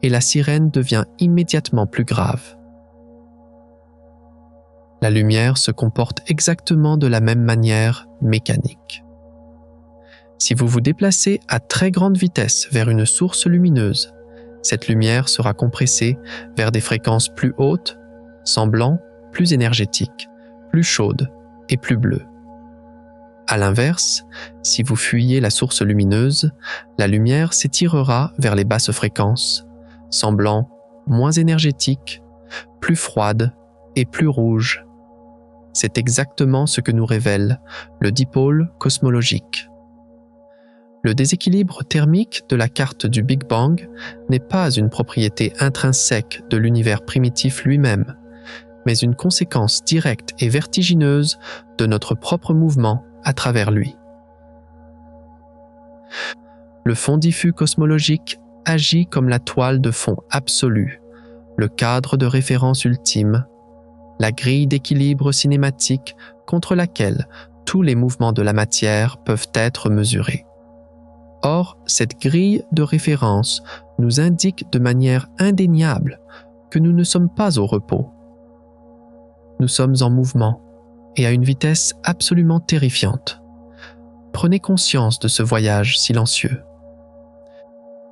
et la sirène devient immédiatement plus grave. La lumière se comporte exactement de la même manière mécanique. Si vous vous déplacez à très grande vitesse vers une source lumineuse, cette lumière sera compressée vers des fréquences plus hautes, semblant plus énergétiques, plus chaudes et plus bleues. À l'inverse, si vous fuyez la source lumineuse, la lumière s'étirera vers les basses fréquences, semblant moins énergétique, plus froide et plus rouge. C'est exactement ce que nous révèle le dipôle cosmologique. Le déséquilibre thermique de la carte du Big Bang n'est pas une propriété intrinsèque de l'univers primitif lui-même, mais une conséquence directe et vertigineuse de notre propre mouvement à travers lui. Le fond diffus cosmologique agit comme la toile de fond absolue, le cadre de référence ultime, la grille d'équilibre cinématique contre laquelle tous les mouvements de la matière peuvent être mesurés. Or, cette grille de référence nous indique de manière indéniable que nous ne sommes pas au repos. Nous sommes en mouvement et à une vitesse absolument terrifiante. Prenez conscience de ce voyage silencieux.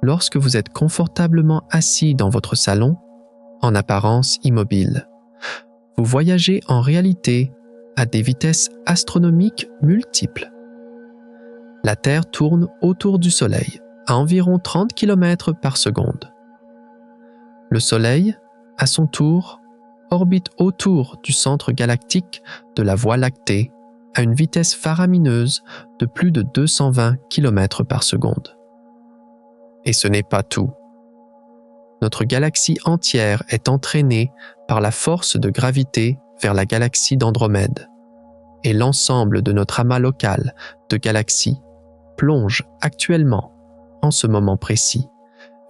Lorsque vous êtes confortablement assis dans votre salon, en apparence immobile, vous voyagez en réalité à des vitesses astronomiques multiples. La Terre tourne autour du Soleil à environ 30 km par seconde. Le Soleil, à son tour, orbite autour du centre galactique de la Voie lactée à une vitesse faramineuse de plus de 220 km par seconde. Et ce n'est pas tout. Notre galaxie entière est entraînée par la force de gravité vers la galaxie d'Andromède, et l'ensemble de notre amas local de galaxies plonge actuellement, en ce moment précis,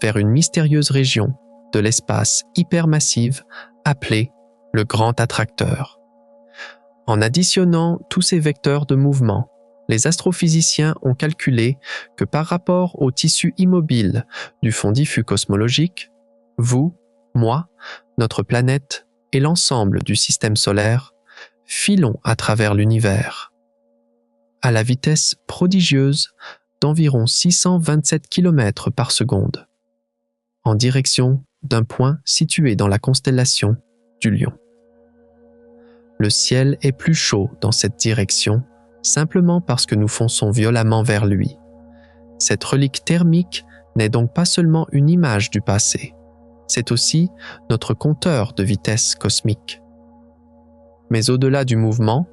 vers une mystérieuse région de l'espace hypermassive appelée le Grand Attracteur. En additionnant tous ces vecteurs de mouvement, les astrophysiciens ont calculé que par rapport au tissu immobile du fond diffus cosmologique, vous, moi, notre planète et l'ensemble du système solaire filons à travers l'univers, à la vitesse prodigieuse d'environ 627 km par seconde, en direction d'un point situé dans la constellation du Lion. Le ciel est plus chaud dans cette direction simplement parce que nous fonçons violemment vers lui. Cette relique thermique n'est donc pas seulement une image du passé, c'est aussi notre compteur de vitesse cosmique. Mais au-delà du mouvement,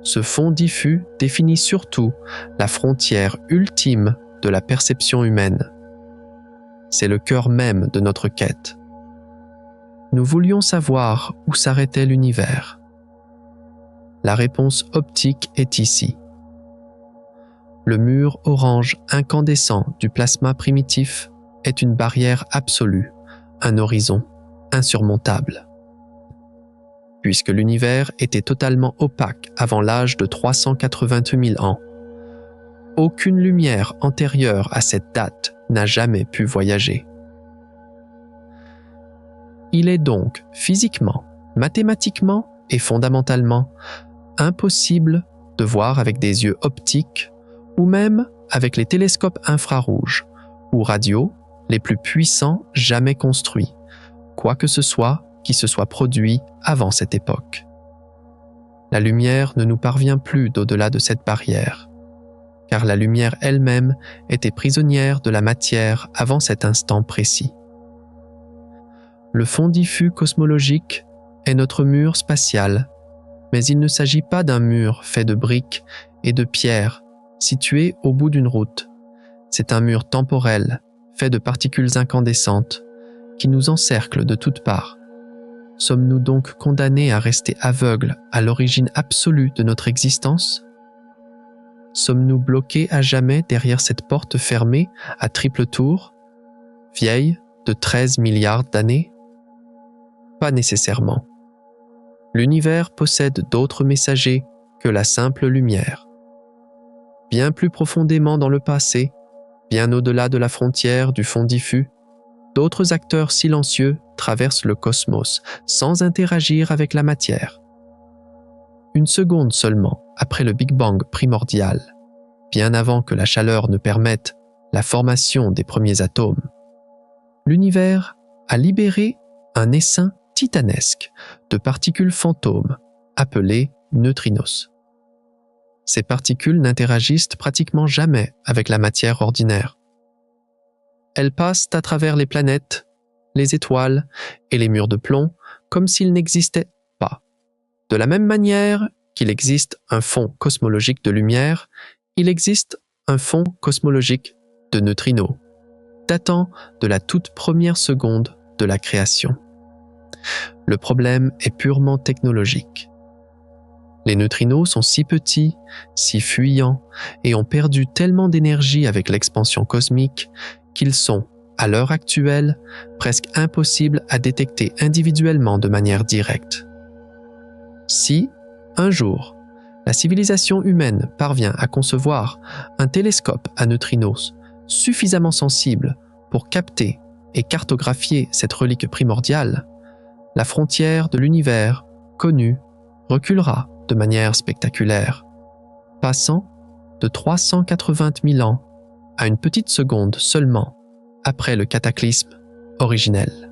ce fond diffus définit surtout la frontière ultime de la perception humaine. C'est le cœur même de notre quête. Nous voulions savoir où s'arrêtait l'univers. La réponse optique est ici. Le mur orange incandescent du plasma primitif est une barrière absolue, un horizon insurmontable. Puisque l'univers était totalement opaque avant l'âge de 388 000 ans, aucune lumière antérieure à cette date n'a jamais pu voyager. Il est donc physiquement, mathématiquement et fondamentalement impossible de voir avec des yeux optiques ou même avec les télescopes infrarouges ou radio les plus puissants jamais construits, quoi que ce soit qui se soit produit avant cette époque. La lumière ne nous parvient plus d'au-delà de cette barrière, car la lumière elle-même était prisonnière de la matière avant cet instant précis. Le fond diffus cosmologique est notre mur spatial, mais il ne s'agit pas d'un mur fait de briques et de pierres situé au bout d'une route. C'est un mur temporel, fait de particules incandescentes, qui nous encercle de toutes parts. Sommes-nous donc condamnés à rester aveugles à l'origine absolue de notre existence? Sommes-nous bloqués à jamais derrière cette porte fermée à triple tour, vieille de 13 milliards d'années? Pas nécessairement. L'univers possède d'autres messagers que la simple lumière. Bien plus profondément dans le passé, bien au-delà de la frontière du fond diffus, d'autres acteurs silencieux traversent le cosmos sans interagir avec la matière. Une seconde seulement après le Big Bang primordial, bien avant que la chaleur ne permette la formation des premiers atomes, l'univers a libéré un essaim titanesque de particules fantômes appelées neutrinos. Ces particules n'interagissent pratiquement jamais avec la matière ordinaire. Elles passent à travers les planètes, les étoiles et les murs de plomb comme s'ils n'existaient pas. De la même manière qu'il existe un fond cosmologique de lumière, il existe un fond cosmologique de neutrinos, datant de la toute première seconde de la création. Le problème est purement technologique. Les neutrinos sont si petits, si fuyants et ont perdu tellement d'énergie avec l'expansion cosmique qu'ils sont, à l'heure actuelle, presque impossibles à détecter individuellement de manière directe. Si, un jour, la civilisation humaine parvient à concevoir un télescope à neutrinos suffisamment sensible pour capter et cartographier cette relique primordiale, la frontière de l'univers connu reculera de manière spectaculaire, passant de 380 000 ans à une petite seconde seulement après le cataclysme originel.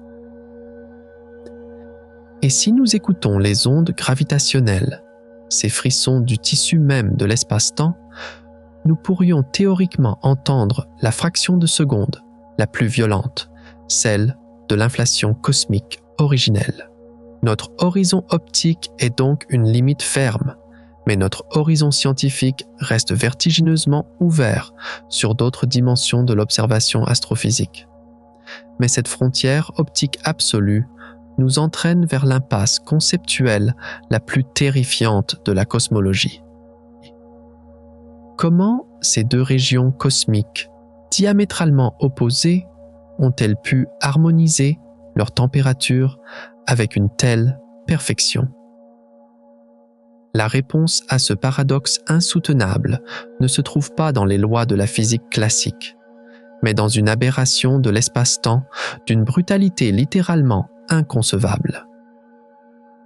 Et si nous écoutons les ondes gravitationnelles, ces frissons du tissu même de l'espace-temps, nous pourrions théoriquement entendre la fraction de seconde la plus violente, celle de l'inflation cosmique originelle. Notre horizon optique est donc une limite ferme, mais notre horizon scientifique reste vertigineusement ouvert sur d'autres dimensions de l'observation astrophysique. Mais cette frontière optique absolue nous entraîne vers l'impasse conceptuelle la plus terrifiante de la cosmologie. Comment ces deux régions cosmiques, diamétralement opposées, ont-elles pu harmoniser leur température avec une telle perfection? La réponse à ce paradoxe insoutenable ne se trouve pas dans les lois de la physique classique, mais dans une aberration de l'espace-temps d'une brutalité littéralement inconcevable.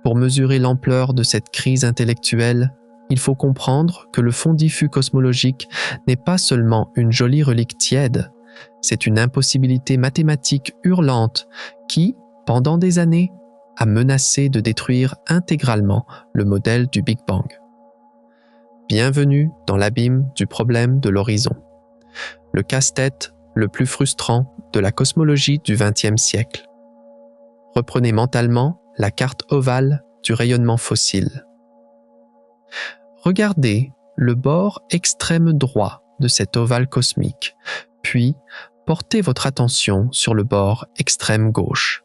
Pour mesurer l'ampleur de cette crise intellectuelle, il faut comprendre que le fond diffus cosmologique n'est pas seulement une jolie relique tiède, c'est une impossibilité mathématique hurlante qui, pendant des années, a menacé de détruire intégralement le modèle du Big Bang. Bienvenue dans l'abîme du problème de l'horizon, le casse-tête le plus frustrant de la cosmologie du XXe siècle. Reprenez mentalement la carte ovale du rayonnement fossile. Regardez le bord extrême droit de cet ovale cosmique, puis portez votre attention sur le bord extrême gauche.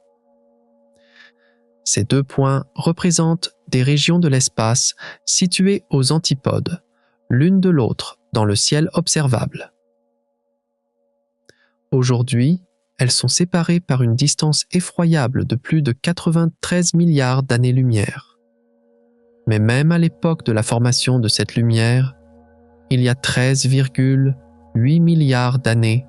Ces deux points représentent des régions de l'espace situées aux antipodes, l'une de l'autre dans le ciel observable. Aujourd'hui, elles sont séparées par une distance effroyable de plus de 93 milliards d'années-lumière. Mais même à l'époque de la formation de cette lumière, il y a 13,8 milliards d'années,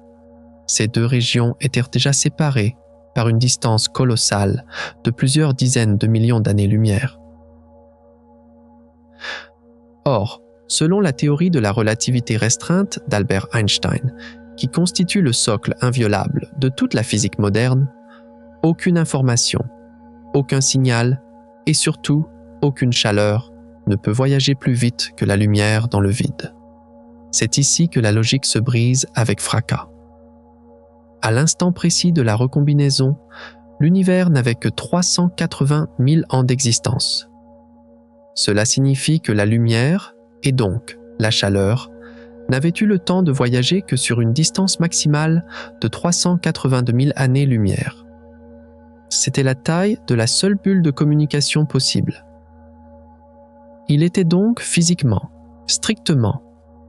ces deux régions étaient déjà séparées par une distance colossale de plusieurs dizaines de millions d'années-lumière. Or, selon la théorie de la relativité restreinte d'Albert Einstein, qui constitue le socle inviolable de toute la physique moderne, aucune information, aucun signal et surtout aucune chaleur ne peut voyager plus vite que la lumière dans le vide. C'est ici que la logique se brise avec fracas. À l'instant précis de la recombinaison, l'univers n'avait que 380 000 ans d'existence. Cela signifie que la lumière, et donc la chaleur, n'avait eu le temps de voyager que sur une distance maximale de 382 000 années-lumière. C'était la taille de la seule bulle de communication possible. Il était donc physiquement, strictement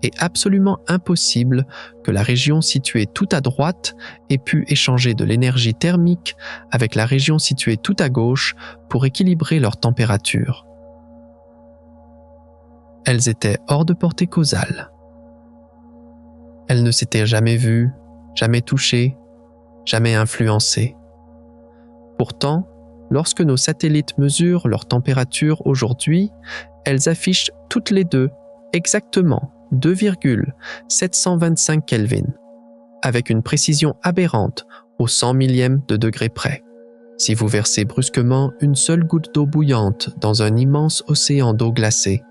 et absolument impossible que la région située tout à droite ait pu échanger de l'énergie thermique avec la région située tout à gauche pour équilibrer leur température. Elles étaient hors de portée causale. Elles ne s'étaient jamais vues, jamais touchées, jamais influencées. Pourtant, lorsque nos satellites mesurent leur température aujourd'hui, elles affichent toutes les deux exactement 2,725 Kelvin, avec une précision aberrante au 100 millième de degré près. Si vous versez brusquement une seule goutte d'eau bouillante dans un immense océan d'eau glacée,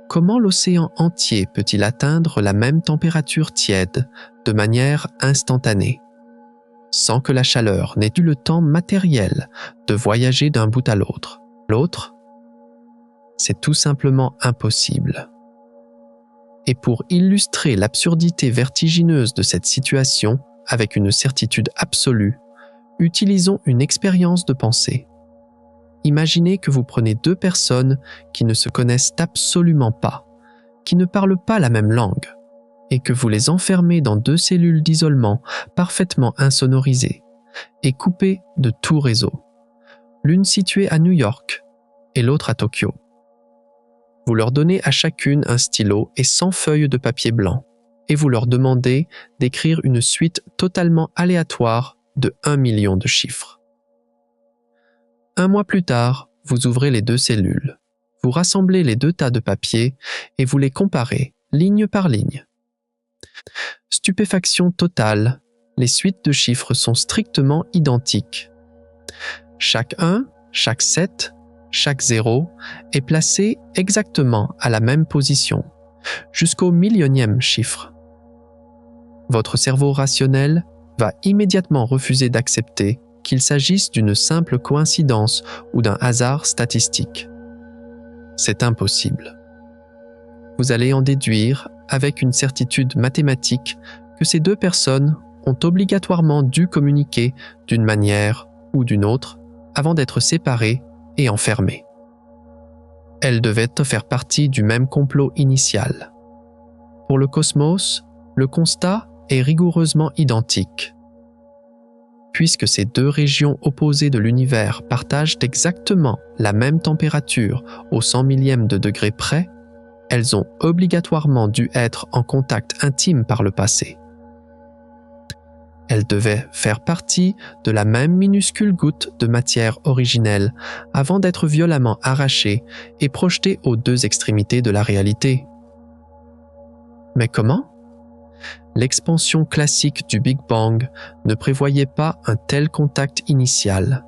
comment l'océan entier peut-il atteindre la même température tiède de manière instantanée, sans que la chaleur n'ait eu le temps matériel de voyager d'un bout à l'autre? L'autre, c'est tout simplement impossible. Et pour illustrer l'absurdité vertigineuse de cette situation avec une certitude absolue, utilisons une expérience de pensée. Imaginez que vous prenez deux personnes qui ne se connaissent absolument pas, qui ne parlent pas la même langue, et que vous les enfermez dans deux cellules d'isolement parfaitement insonorisées et coupées de tout réseau, l'une située à New York et l'autre à Tokyo. Vous leur donnez à chacune un stylo et 100 feuilles de papier blanc, et vous leur demandez d'écrire une suite totalement aléatoire de 1 million de chiffres. Un mois plus tard, vous ouvrez les deux cellules, vous rassemblez les deux tas de papier et vous les comparez ligne par ligne. Stupéfaction totale, les suites de chiffres sont strictement identiques. Chaque 1, chaque 7, chaque 0 est placé exactement à la même position, jusqu'au millionième chiffre. Votre cerveau rationnel va immédiatement refuser d'accepter qu'il s'agisse d'une simple coïncidence ou d'un hasard statistique. C'est impossible. Vous allez en déduire, avec une certitude mathématique, que ces deux personnes ont obligatoirement dû communiquer d'une manière ou d'une autre avant d'être séparées et enfermées. Elles devaient faire partie du même complot initial. Pour le cosmos, le constat est rigoureusement identique. Puisque ces deux régions opposées de l'univers partagent exactement la même température au 100 millième de degré près, elles ont obligatoirement dû être en contact intime par le passé. Elles devaient faire partie de la même minuscule goutte de matière originelle avant d'être violemment arrachées et projetées aux deux extrémités de la réalité. Mais comment ? L'expansion classique du Big Bang ne prévoyait pas un tel contact initial.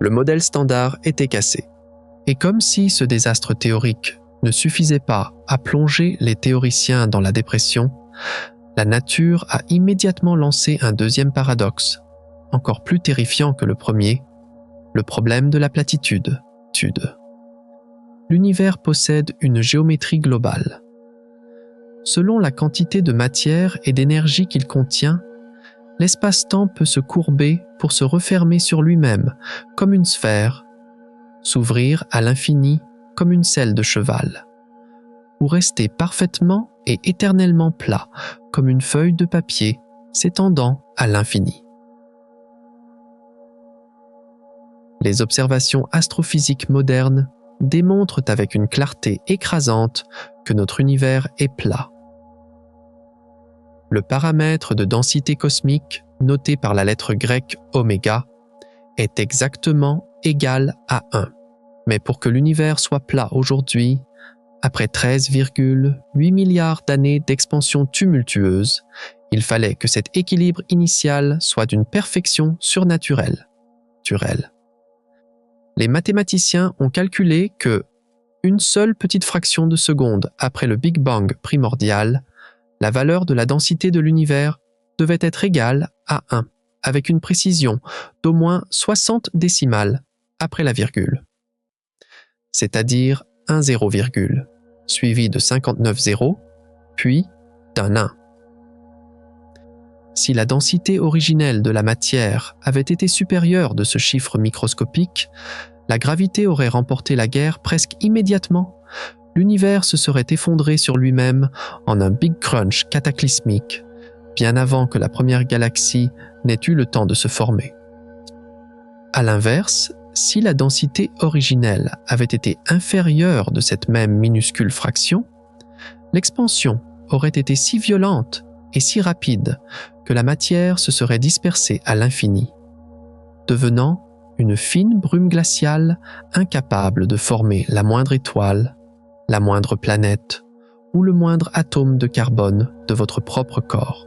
Le modèle standard était cassé. Et comme si ce désastre théorique ne suffisait pas à plonger les théoriciens dans la dépression, la nature a immédiatement lancé un deuxième paradoxe, encore plus terrifiant que le premier, le problème de la platitude. L'univers possède une géométrie globale. Selon la quantité de matière et d'énergie qu'il contient, l'espace-temps peut se courber pour se refermer sur lui-même comme une sphère, s'ouvrir à l'infini comme une selle de cheval, ou rester parfaitement et éternellement plat comme une feuille de papier s'étendant à l'infini. Les observations astrophysiques modernes démontrent avec une clarté écrasante que notre univers est plat. Le paramètre de densité cosmique, noté par la lettre grecque oméga, est exactement égal à 1. Mais pour que l'univers soit plat aujourd'hui, après 13,8 milliards d'années d'expansion tumultueuse, il fallait que cet équilibre initial soit d'une perfection surnaturelle. Les mathématiciens ont calculé que, une seule petite fraction de seconde après le Big Bang primordial, la valeur de la densité de l'univers devait être égale à 1, avec une précision d'au moins 60 décimales après la virgule. C'est-à-dire un 0, suivi de 59 zéros, puis d'un 1. Si la densité originelle de la matière avait été supérieure de ce chiffre microscopique, la gravité aurait remporté la guerre presque immédiatement. L'univers se serait effondré sur lui-même en un Big Crunch cataclysmique, bien avant que la première galaxie n'ait eu le temps de se former. À l'inverse, si la densité originelle avait été inférieure de cette même minuscule fraction, l'expansion aurait été si violente et si rapide que la matière se serait dispersée à l'infini, devenant une fine brume glaciale incapable de former la moindre étoile, la moindre planète ou le moindre atome de carbone de votre propre corps.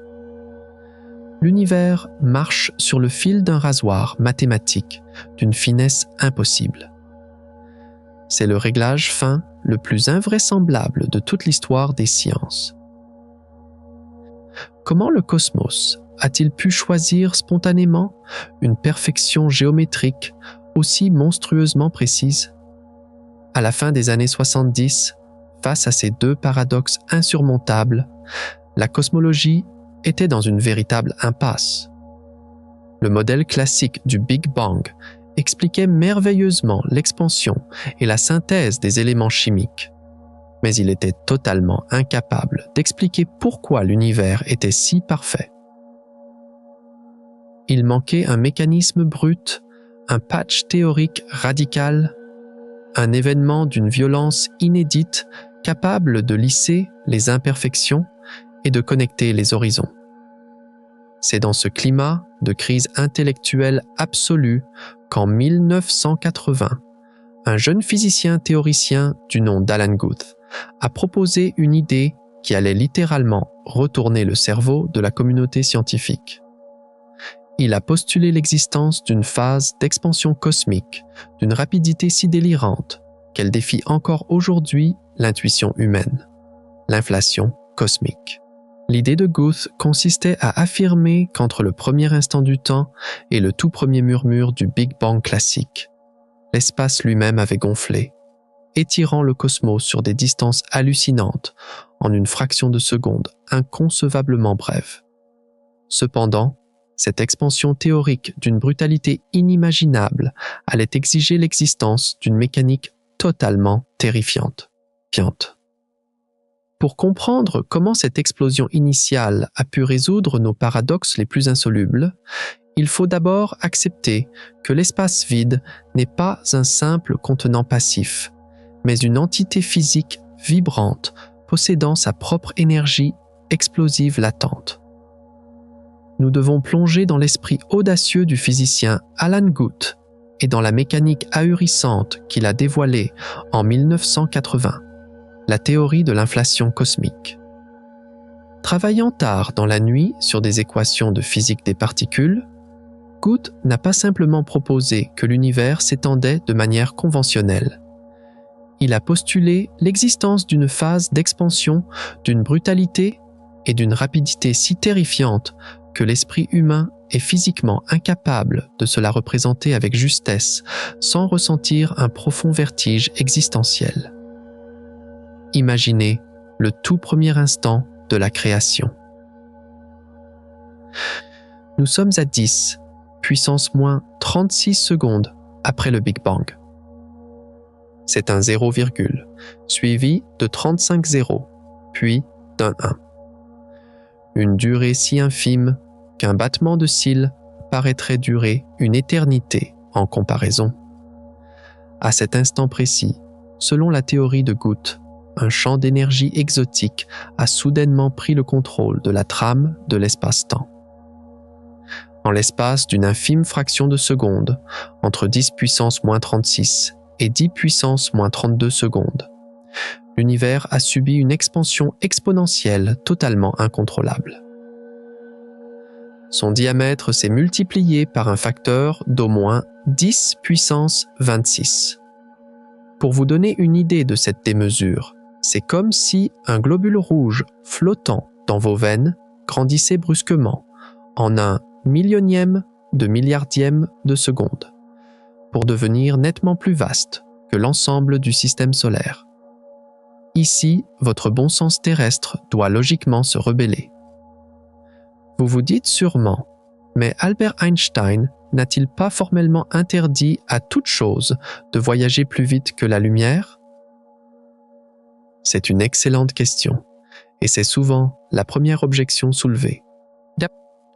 L'univers marche sur le fil d'un rasoir mathématique d'une finesse impossible. C'est le réglage fin le plus invraisemblable de toute l'histoire des sciences. Comment le cosmos a-t-il pu choisir spontanément une perfection géométrique aussi monstrueusement précise ? À la fin des années 70, face à ces deux paradoxes insurmontables, la cosmologie était dans une véritable impasse. Le modèle classique du Big Bang expliquait merveilleusement l'expansion et la synthèse des éléments chimiques, mais il était totalement incapable d'expliquer pourquoi l'univers était si parfait. Il manquait un mécanisme brut, un patch théorique radical, un événement d'une violence inédite capable de lisser les imperfections et de connecter les horizons. C'est dans ce climat de crise intellectuelle absolue qu'en 1980, un jeune physicien théoricien du nom d'Alan Guth a proposé une idée qui allait littéralement retourner le cerveau de la communauté scientifique. Il a postulé l'existence d'une phase d'expansion cosmique, d'une rapidité si délirante qu'elle défie encore aujourd'hui l'intuition humaine, l'inflation cosmique. L'idée de Guth consistait à affirmer qu'entre le premier instant du temps et le tout premier murmure du Big Bang classique, l'espace lui-même avait gonflé, étirant le cosmos sur des distances hallucinantes en une fraction de seconde inconcevablement brève. Cependant, cette expansion théorique d'une brutalité inimaginable allait exiger l'existence d'une mécanique totalement terrifiante. Pour comprendre comment cette explosion initiale a pu résoudre nos paradoxes les plus insolubles, il faut d'abord accepter que l'espace vide n'est pas un simple contenant passif, mais une entité physique vibrante possédant sa propre énergie explosive latente. Nous devons plonger dans l'esprit audacieux du physicien Alan Guth et dans la mécanique ahurissante qu'il a dévoilée en 1980, la théorie de l'inflation cosmique. Travaillant tard dans la nuit sur des équations de physique des particules, Guth n'a pas simplement proposé que l'univers s'étendait de manière conventionnelle. Il a postulé l'existence d'une phase d'expansion, d'une brutalité et d'une rapidité si terrifiante que l'esprit humain est physiquement incapable de se la représenter avec justesse sans ressentir un profond vertige existentiel. Imaginez le tout premier instant de la création. Nous sommes à 10, puissance moins 36 secondes après le Big Bang. C'est un 0, suivi de 35 zéros, puis d'un 1. Une durée si infime qu'un battement de cils paraîtrait durer une éternité en comparaison. À cet instant précis, selon la théorie de Guth, un champ d'énergie exotique a soudainement pris le contrôle de la trame de l'espace-temps. En l'espace d'une infime fraction de seconde, entre 10 puissance moins 36 et 10 puissance moins 32 secondes, l'univers a subi une expansion exponentielle totalement incontrôlable. Son diamètre s'est multiplié par un facteur d'au moins 10 puissance 26. Pour vous donner une idée de cette démesure, c'est comme si un globule rouge flottant dans vos veines grandissait brusquement en un millionième de milliardième de seconde, pour devenir nettement plus vaste que l'ensemble du système solaire. Ici, votre bon sens terrestre doit logiquement se rebeller. Vous vous dites sûrement, mais Albert Einstein n'a-t-il pas formellement interdit à toute chose de voyager plus vite que la lumière? C'est une excellente question, et c'est souvent la première objection soulevée.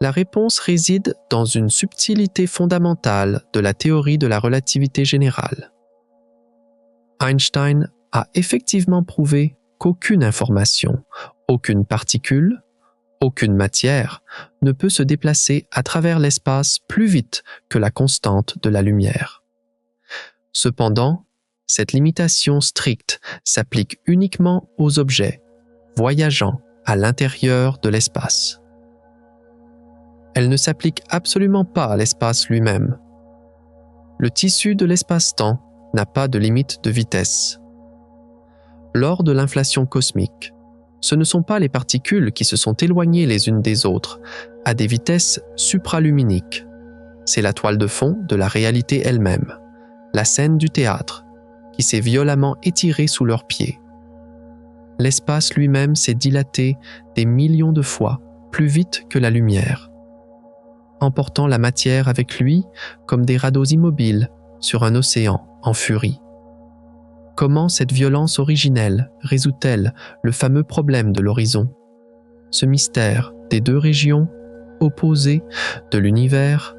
La réponse réside dans une subtilité fondamentale de la théorie de la relativité générale. Einstein a effectivement prouvé qu'aucune information, aucune particule, aucune matière ne peut se déplacer à travers l'espace plus vite que la constante de la lumière. Cependant, cette limitation stricte s'applique uniquement aux objets voyageant à l'intérieur de l'espace. Elle ne s'applique absolument pas à l'espace lui-même. Le tissu de l'espace-temps n'a pas de limite de vitesse. Lors de l'inflation cosmique, ce ne sont pas les particules qui se sont éloignées les unes des autres à des vitesses supraluminiques. C'est la toile de fond de la réalité elle-même, la scène du théâtre, qui s'est violemment étirée sous leurs pieds. L'espace lui-même s'est dilaté des millions de fois plus vite que la lumière, emportant la matière avec lui comme des radeaux immobiles sur un océan en furie. Comment cette violence originelle résout-elle le fameux problème de l'horizon, ce mystère des deux régions opposées de l'univers,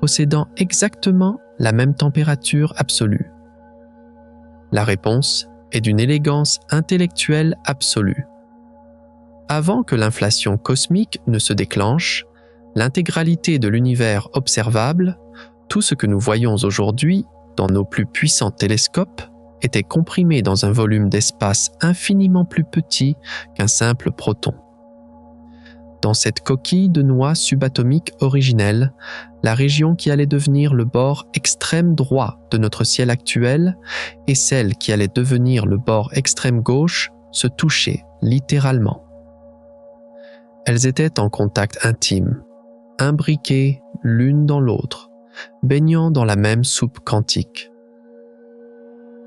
possédant exactement la même température absolue? La réponse est d'une élégance intellectuelle absolue. Avant que l'inflation cosmique ne se déclenche, l'intégralité de l'univers observable, tout ce que nous voyons aujourd'hui dans nos plus puissants télescopes, était comprimé dans un volume d'espace infiniment plus petit qu'un simple proton. Dans cette coquille de noix subatomique originelle, la région qui allait devenir le bord extrême droit de notre ciel actuel et celle qui allait devenir le bord extrême gauche se touchaient littéralement. Elles étaient en contact intime, imbriquées l'une dans l'autre, baignant dans la même soupe quantique.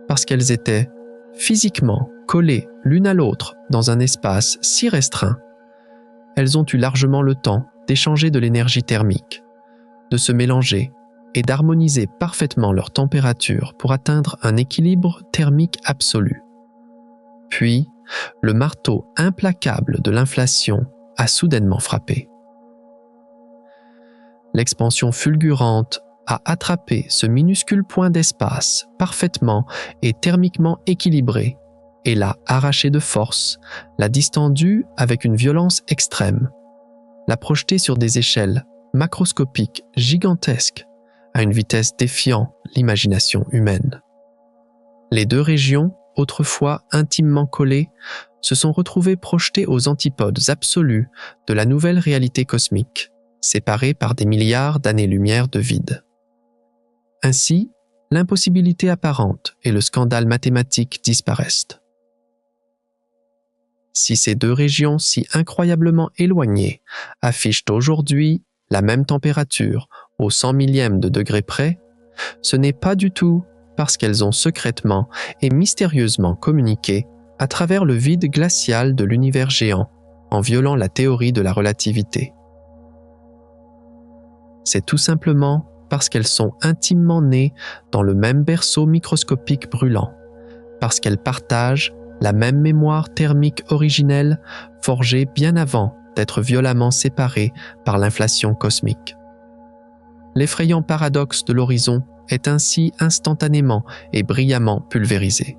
Parce qu'elles étaient physiquement collées l'une à l'autre dans un espace si restreint, elles ont eu largement le temps d'échanger de l'énergie thermique, de se mélanger et d'harmoniser parfaitement leur température pour atteindre un équilibre thermique absolu. Puis, le marteau implacable de l'inflation a soudainement frappé. L'expansion fulgurante a attrapé ce minuscule point d'espace parfaitement et thermiquement équilibré et l'a arraché de force, l'a distendu avec une violence extrême, l'a projeté sur des échelles macroscopiques gigantesques à une vitesse défiant l'imagination humaine. Les deux régions, autrefois intimement collées, se sont retrouvées projetées aux antipodes absolus de la nouvelle réalité cosmique, séparées par des milliards d'années-lumière de vide. Ainsi, l'impossibilité apparente et le scandale mathématique disparaissent. Si ces deux régions si incroyablement éloignées affichent aujourd'hui la même température au 100 millième de degré près, ce n'est pas du tout parce qu'elles ont secrètement et mystérieusement communiqué à travers le vide glacial de l'univers géant en violant la théorie de la relativité. C'est tout simplement parce qu'elles sont intimement nées dans le même berceau microscopique brûlant, parce qu'elles partagent la même mémoire thermique originelle forgée bien avant d'être violemment séparées par l'inflation cosmique. L'effrayant paradoxe de l'horizon est ainsi instantanément et brillamment pulvérisé.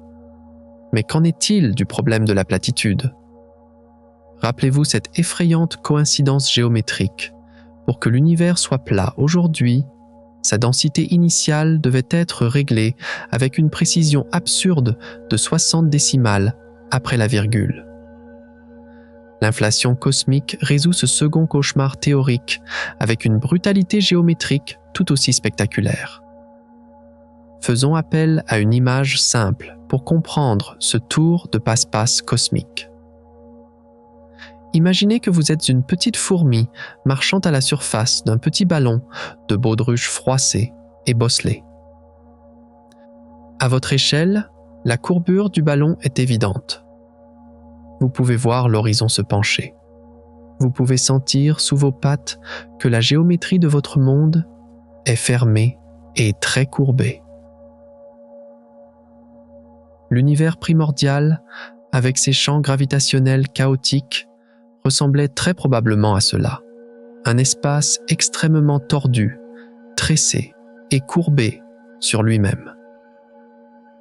Mais qu'en est-il du problème de la platitude? Rappelez-vous cette effrayante coïncidence géométrique. Pour que l'univers soit plat aujourd'hui, sa densité initiale devait être réglée avec une précision absurde de 60 décimales après la virgule. L'inflation cosmique résout ce second cauchemar théorique avec une brutalité géométrique tout aussi spectaculaire. Faisons appel à une image simple pour comprendre ce tour de passe-passe cosmique. Imaginez que vous êtes une petite fourmi marchant à la surface d'un petit ballon de baudruche froissée et bosselée. À votre échelle, la courbure du ballon est évidente. Vous pouvez voir l'horizon se pencher. Vous pouvez sentir sous vos pattes que la géométrie de votre monde est fermée et très courbée. L'univers primordial, avec ses champs gravitationnels chaotiques, ressemblait très probablement à cela. Un espace extrêmement tordu, tressé et courbé sur lui-même.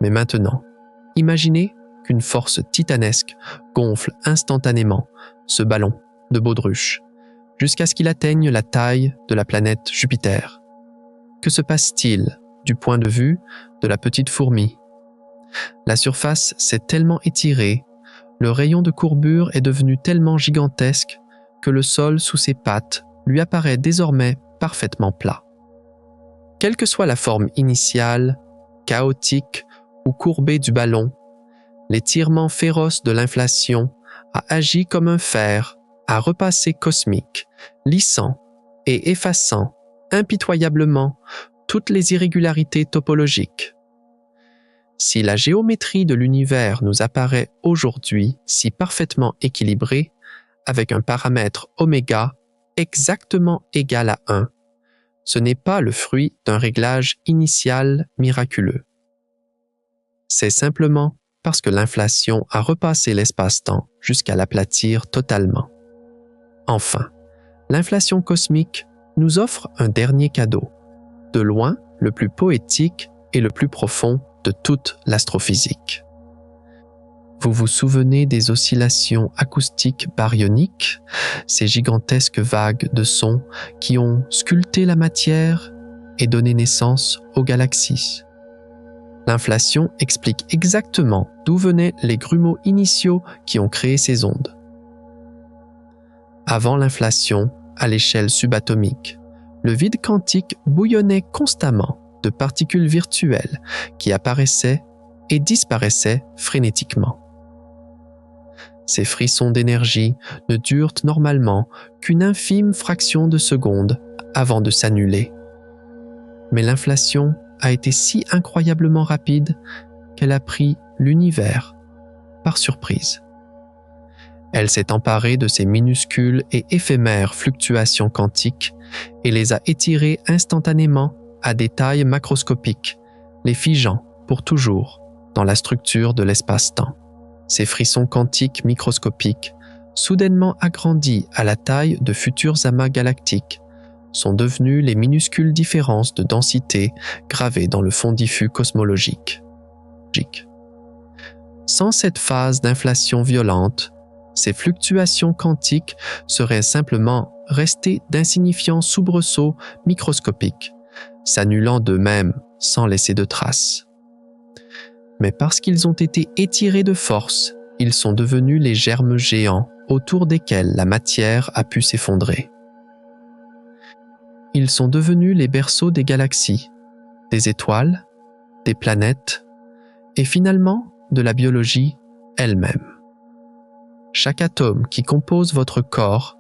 Mais maintenant, imaginez qu'une force titanesque gonfle instantanément ce ballon de baudruche jusqu'à ce qu'il atteigne la taille de la planète Jupiter. Que se passe-t-il du point de vue de la petite fourmi? La surface s'est tellement étirée, le rayon de courbure est devenu tellement gigantesque que le sol sous ses pattes lui apparaît désormais parfaitement plat. Quelle que soit la forme initiale, chaotique ou courbée du ballon, l'étirement féroce de l'inflation a agi comme un fer à repasser cosmique, lissant et effaçant impitoyablement toutes les irrégularités topologiques. Si la géométrie de l'univers nous apparaît aujourd'hui si parfaitement équilibrée, avec un paramètre oméga exactement égal à 1, ce n'est pas le fruit d'un réglage initial miraculeux. C'est simplement parce que l'inflation a repassé l'espace-temps jusqu'à l'aplatir totalement. Enfin, l'inflation cosmique nous offre un dernier cadeau, de loin le plus poétique et le plus profond de toute l'astrophysique. Vous vous souvenez des oscillations acoustiques baryoniques, ces gigantesques vagues de sons qui ont sculpté la matière et donné naissance aux galaxies? L'inflation explique exactement d'où venaient les grumeaux initiaux qui ont créé ces ondes. Avant l'inflation, à l'échelle subatomique, le vide quantique bouillonnait constamment de particules virtuelles qui apparaissaient et disparaissaient frénétiquement. Ces frissons d'énergie ne durent normalement qu'une infime fraction de seconde avant de s'annuler. Mais l'inflation a été si incroyablement rapide qu'elle a pris l'univers par surprise. Elle s'est emparée de ces minuscules et éphémères fluctuations quantiques et les a étirées instantanément à des tailles macroscopiques, les figeant pour toujours dans la structure de l'espace-temps. Ces frissons quantiques microscopiques, soudainement agrandis à la taille de futurs amas galactiques, sont devenus les minuscules différences de densité gravées dans le fond diffus cosmologique. Sans cette phase d'inflation violente, ces fluctuations quantiques seraient simplement restées d'insignifiants soubresauts microscopiques, s'annulant d'eux-mêmes sans laisser de traces. Mais parce qu'ils ont été étirés de force, ils sont devenus les germes géants autour desquels la matière a pu s'effondrer. Ils sont devenus les berceaux des galaxies, des étoiles, des planètes et finalement de la biologie elle-même. Chaque atome qui compose votre corps,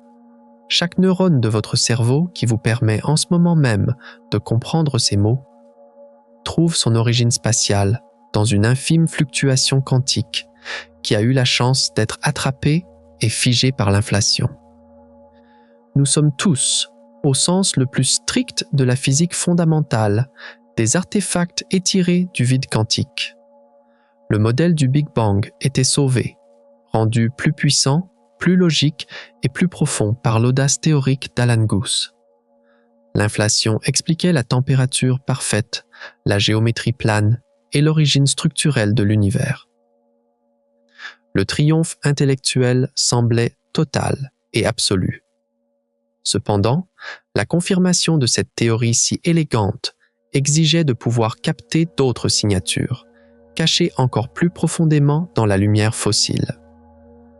chaque neurone de votre cerveau qui vous permet en ce moment même de comprendre ces mots, trouve son origine spatiale dans une infime fluctuation quantique qui a eu la chance d'être attrapée et figée par l'inflation. Nous sommes tous, au sens le plus strict de la physique fondamentale, des artefacts étirés du vide quantique. Le modèle du Big Bang était sauvé, rendu plus puissant, plus logique et plus profond par l'audace théorique d'Alan Guth. L'inflation expliquait la température parfaite, la géométrie plane et l'origine structurelle de l'univers. Le triomphe intellectuel semblait total et absolu. Cependant, la confirmation de cette théorie si élégante exigeait de pouvoir capter d'autres signatures, cachées encore plus profondément dans la lumière fossile.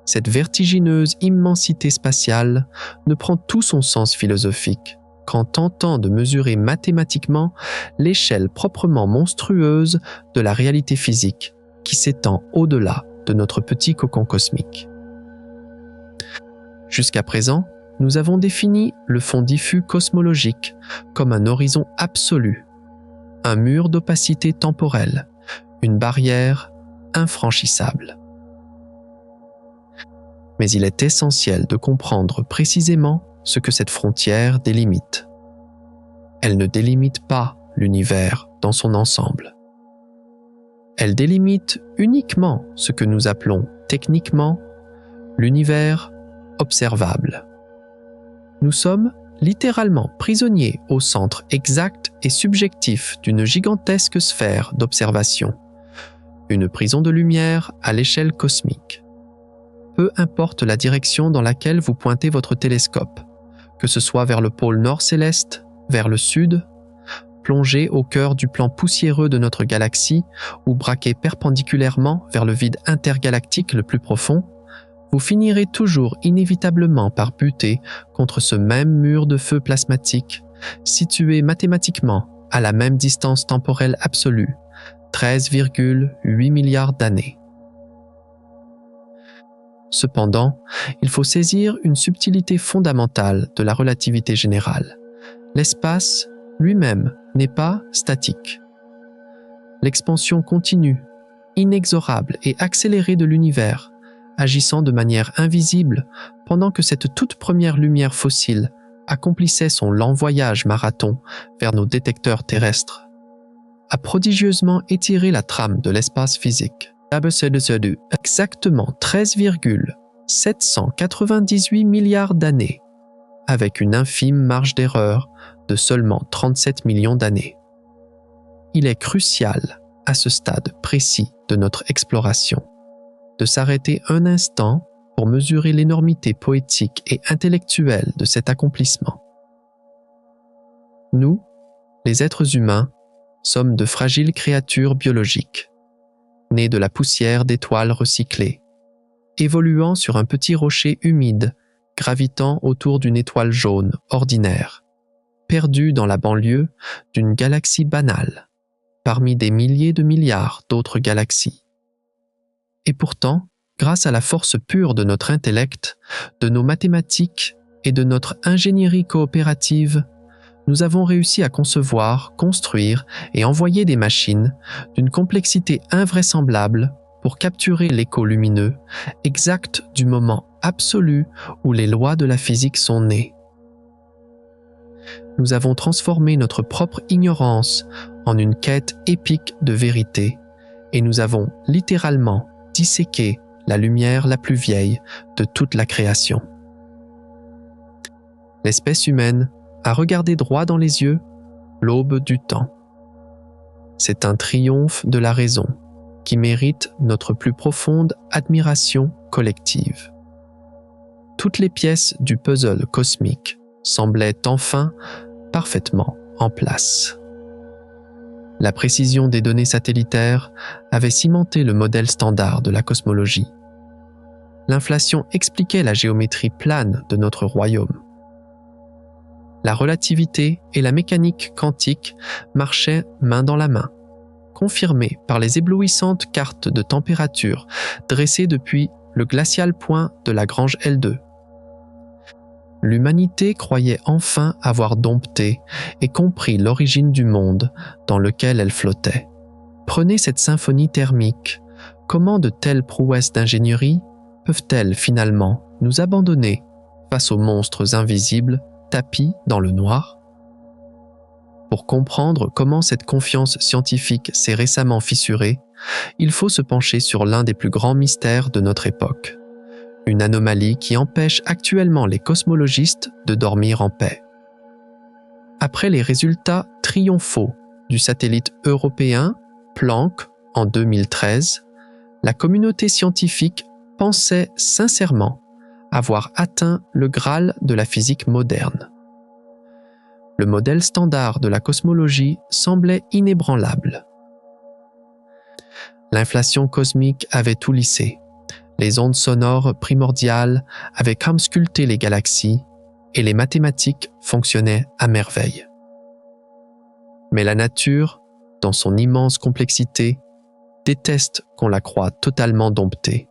Cette vertigineuse immensité spatiale ne prend tout son sens philosophique qu'en tentant de mesurer mathématiquement l'échelle proprement monstrueuse de la réalité physique qui s'étend au-delà de notre petit cocon cosmique. Jusqu'à présent, nous avons défini le fond diffus cosmologique comme un horizon absolu, un mur d'opacité temporelle, une barrière infranchissable. Mais il est essentiel de comprendre précisément ce que cette frontière délimite. Elle ne délimite pas l'univers dans son ensemble. Elle délimite uniquement ce que nous appelons techniquement l'univers observable. Nous sommes littéralement prisonniers au centre exact et subjectif d'une gigantesque sphère d'observation, une prison de lumière à l'échelle cosmique. Peu importe la direction dans laquelle vous pointez votre télescope, que ce soit vers le pôle nord céleste, vers le sud, plongé au cœur du plan poussiéreux de notre galaxie ou braqué perpendiculairement vers le vide intergalactique le plus profond, vous finirez toujours inévitablement par buter contre ce même mur de feu plasmatique, situé mathématiquement à la même distance temporelle absolue, 13,8 milliards d'années. Cependant, il faut saisir une subtilité fondamentale de la relativité générale. L'espace, lui-même, n'est pas statique. L'expansion continue, inexorable et accélérée de l'univers, agissant de manière invisible pendant que cette toute première lumière fossile accomplissait son lent voyage marathon vers nos détecteurs terrestres, a prodigieusement étiré la trame de l'espace physique. Exactement 13,798 milliards d'années, avec une infime marge d'erreur de seulement 37 millions d'années. Il est crucial, à ce stade précis de notre exploration, de s'arrêter un instant pour mesurer l'énormité poétique et intellectuelle de cet accomplissement. Nous, les êtres humains, sommes de fragiles créatures biologiques, nées de la poussière d'étoiles recyclées, évoluant sur un petit rocher humide, gravitant autour d'une étoile jaune ordinaire, perdue dans la banlieue d'une galaxie banale, parmi des milliers de milliards d'autres galaxies. Et pourtant, grâce à la force pure de notre intellect, de nos mathématiques et de notre ingénierie coopérative, nous avons réussi à concevoir, construire et envoyer des machines d'une complexité invraisemblable pour capturer l'écho lumineux exact du moment absolu où les lois de la physique sont nées. Nous avons transformé notre propre ignorance en une quête épique de vérité et nous avons littéralement disséqué la lumière la plus vieille de toute la création. L'espèce humaine a regardé droit dans les yeux l'aube du temps. C'est un triomphe de la raison qui mérite notre plus profonde admiration collective. Toutes les pièces du puzzle cosmique semblaient enfin parfaitement en place. La précision des données satellitaires avait cimenté le modèle standard de la cosmologie. L'inflation expliquait la géométrie plane de notre royaume. La relativité et la mécanique quantique marchaient main dans la main, confirmées par les éblouissantes cartes de température dressées depuis le glacial point de Lagrange L2. L'humanité croyait enfin avoir dompté et compris l'origine du monde dans lequel elle flottait. Prenez cette symphonie thermique. Comment de telles prouesses d'ingénierie peuvent-elles finalement nous abandonner face aux monstres invisibles tapis dans le noir? Pour comprendre comment cette confiance scientifique s'est récemment fissurée, il faut se pencher sur l'un des plus grands mystères de notre époque. Une anomalie qui empêche actuellement les cosmologistes de dormir en paix. Après les résultats triomphaux du satellite européen Planck en 2013, la communauté scientifique pensait sincèrement avoir atteint le Graal de la physique moderne. Le modèle standard de la cosmologie semblait inébranlable. L'inflation cosmique avait tout lissé. Les ondes sonores primordiales avaient comme sculpté les galaxies et les mathématiques fonctionnaient à merveille. Mais la nature, dans son immense complexité, déteste qu'on la croie totalement domptée.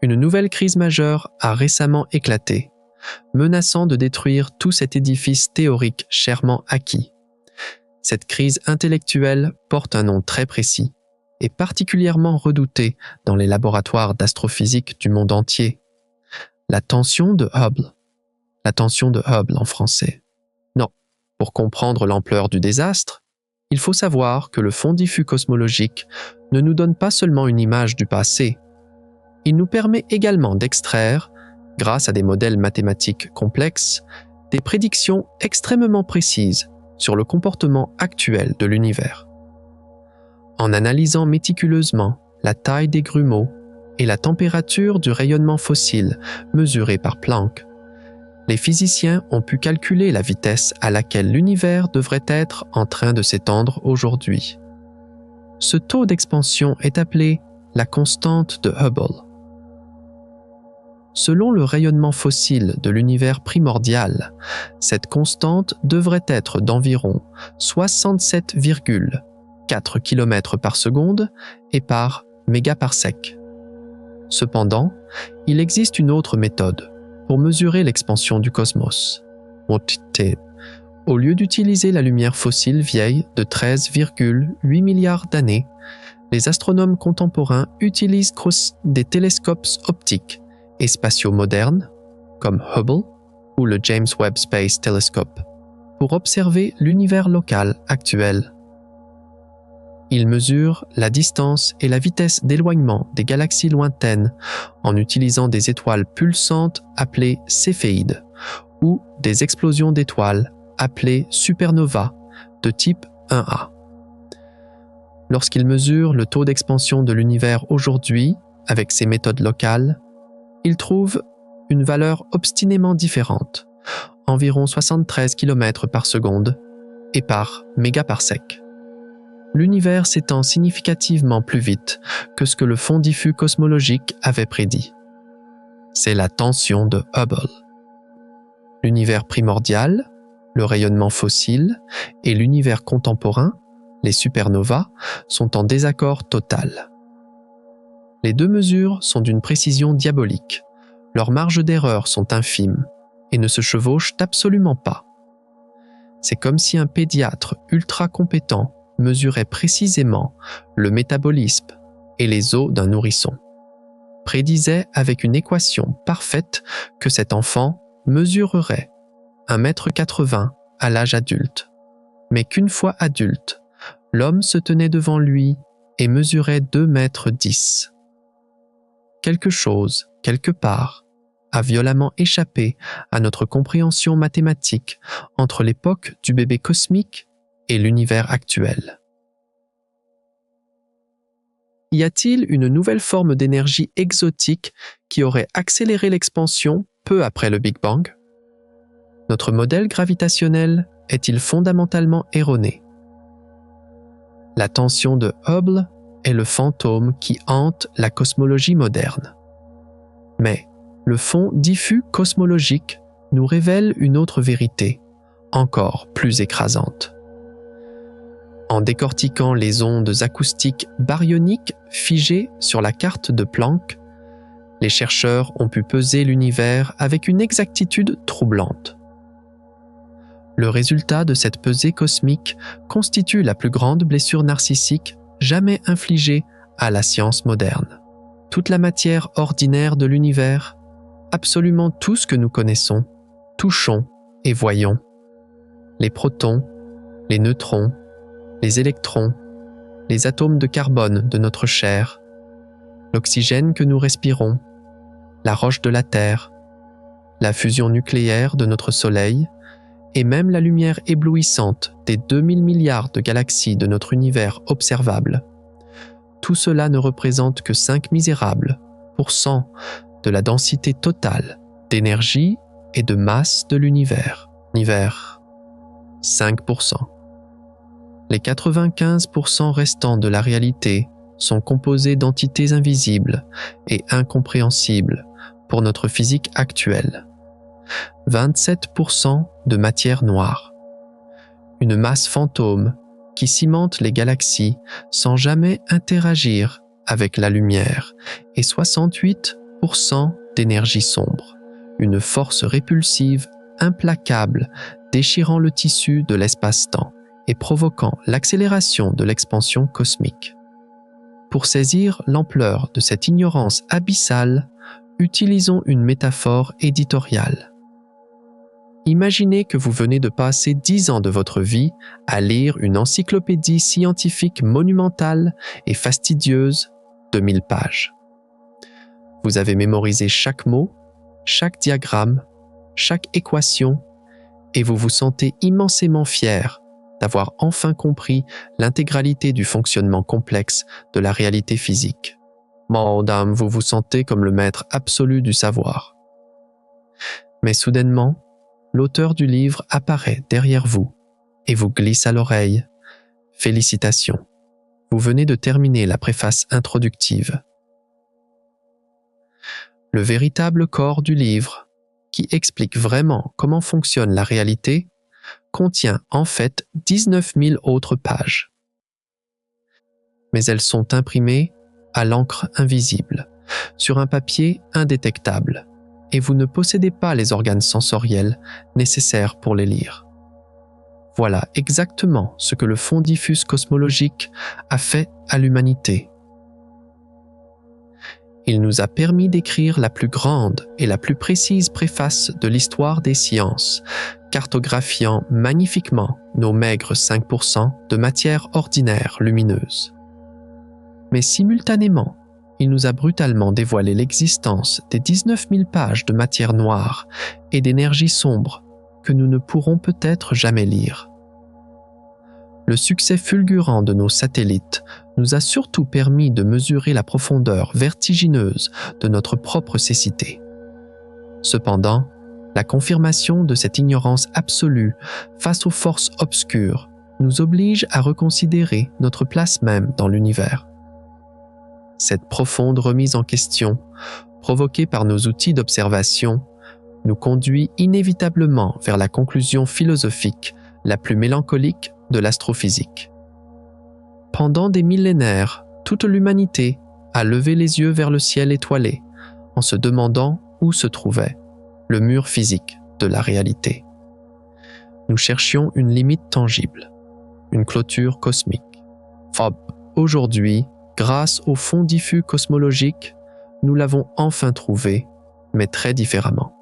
Une nouvelle crise majeure a récemment éclaté, menaçant de détruire tout cet édifice théorique chèrement acquis. Cette crise intellectuelle porte un nom très précis et particulièrement redouté dans les laboratoires d'astrophysique du monde entier. La tension de Hubble. La tension de Hubble en français. Non, pour comprendre l'ampleur du désastre, il faut savoir que le fond diffus cosmologique ne nous donne pas seulement une image du passé, il nous permet également d'extraire, grâce à des modèles mathématiques complexes, des prédictions extrêmement précises sur le comportement actuel de l'univers. En analysant méticuleusement la taille des grumeaux et la température du rayonnement fossile mesuré par Planck, les physiciens ont pu calculer la vitesse à laquelle l'univers devrait être en train de s'étendre aujourd'hui. Ce taux d'expansion est appelé la constante de Hubble. Selon le rayonnement fossile de l'univers primordial, cette constante devrait être d'environ 67,4 km par seconde et par mégaparsec. Cependant, il existe une autre méthode pour mesurer l'expansion du cosmos. Au lieu d'utiliser la lumière fossile vieille de 13,8 milliards d'années, les astronomes contemporains utilisent des télescopes optiques et spatiaux modernes, comme Hubble ou le James Webb Space Telescope, pour observer l'univers local actuel. Ils mesurent la distance et la vitesse d'éloignement des galaxies lointaines en utilisant des étoiles pulsantes appelées céphéides ou des explosions d'étoiles appelées supernovas de type 1A. Lorsqu'ils mesurent le taux d'expansion de l'univers aujourd'hui avec ces méthodes locales, ils trouvent une valeur obstinément différente, environ 73 km par seconde, et par mégaparsec. L'univers s'étend significativement plus vite que ce que le fond diffus cosmologique avait prédit. C'est la tension de Hubble. L'univers primordial, le rayonnement fossile et l'univers contemporain, les supernovas, sont en désaccord total. Les deux mesures sont d'une précision diabolique. Leurs marges d'erreur sont infimes et ne se chevauchent absolument pas. C'est comme si un pédiatre ultra compétent mesurait précisément le métabolisme et les os d'un nourrisson. Prédisait avec une équation parfaite que cet enfant mesurerait 1,80 m à l'âge adulte, mais qu'une fois adulte, l'homme se tenait devant lui et mesurait 2,10 m. Quelque chose, quelque part, a violemment échappé à notre compréhension mathématique entre l'époque du bébé cosmique et l'univers actuel. Y a-t-il une nouvelle forme d'énergie exotique qui aurait accéléré l'expansion peu après le Big Bang? Notre modèle gravitationnel est-il fondamentalement erroné? La tension de Hubble est le fantôme qui hante la cosmologie moderne. Mais le fond diffus cosmologique nous révèle une autre vérité, encore plus écrasante. En décortiquant les ondes acoustiques baryoniques figées sur la carte de Planck, les chercheurs ont pu peser l'univers avec une exactitude troublante. Le résultat de cette pesée cosmique constitue la plus grande blessure narcissique jamais infligée à la science moderne. Toute la matière ordinaire de l'univers, absolument tout ce que nous connaissons, touchons et voyons, les protons, les neutrons, les électrons, les atomes de carbone de notre chair, l'oxygène que nous respirons, la roche de la Terre, la fusion nucléaire de notre Soleil, et même la lumière éblouissante des 2000 milliards de galaxies de notre univers observable. Tout cela ne représente que 5 misérables % de la densité totale d'énergie et de masse de l'univers. 5%. Les 95% restants de la réalité sont composés d'entités invisibles et incompréhensibles pour notre physique actuelle. 27% de matière noire. Une masse fantôme qui cimente les galaxies sans jamais interagir avec la lumière et 68% d'énergie sombre. Une force répulsive, implacable, déchirant le tissu de l'espace-temps et provoquant l'accélération de l'expansion cosmique. Pour saisir l'ampleur de cette ignorance abyssale, utilisons une métaphore éditoriale. Imaginez que vous venez de passer 10 ans de votre vie à lire une encyclopédie scientifique monumentale et fastidieuse de 1000 pages. Vous avez mémorisé chaque mot, chaque diagramme, chaque équation, et vous vous sentez immensément fier d'avoir enfin compris l'intégralité du fonctionnement complexe de la réalité physique. Madame, vous vous sentez comme le maître absolu du savoir. Mais soudainement, l'auteur du livre apparaît derrière vous et vous glisse à l'oreille. Félicitations, vous venez de terminer la préface introductive. Le véritable corps du livre, qui explique vraiment comment fonctionne la réalité, contient en fait 19 000 autres pages. Mais elles sont imprimées à l'encre invisible, sur un papier indétectable, et vous ne possédez pas les organes sensoriels nécessaires pour les lire. Voilà exactement ce que le fond diffus cosmologique a fait à l'humanité. Il nous a permis d'écrire la plus grande et la plus précise préface de l'histoire des sciences, cartographiant magnifiquement nos maigres 5% de matière ordinaire lumineuse. Mais simultanément, il nous a brutalement dévoilé l'existence des 19 000 pages de matière noire et d'énergie sombre que nous ne pourrons peut-être jamais lire. Le succès fulgurant de nos satellites nous a surtout permis de mesurer la profondeur vertigineuse de notre propre cécité. Cependant, La confirmation de cette ignorance absolue face aux forces obscures nous oblige à reconsidérer notre place même dans l'univers. Cette profonde remise en question, provoquée par nos outils d'observation, nous conduit inévitablement vers la conclusion philosophique la plus mélancolique de l'astrophysique. Pendant des millénaires, toute l'humanité a levé les yeux vers le ciel étoilé en se demandant où se trouvait le mur physique de la réalité. Nous cherchions une limite tangible, une clôture cosmique. Aujourd'hui, grâce au fond diffus cosmologique, nous l'avons enfin trouvé, mais très différemment.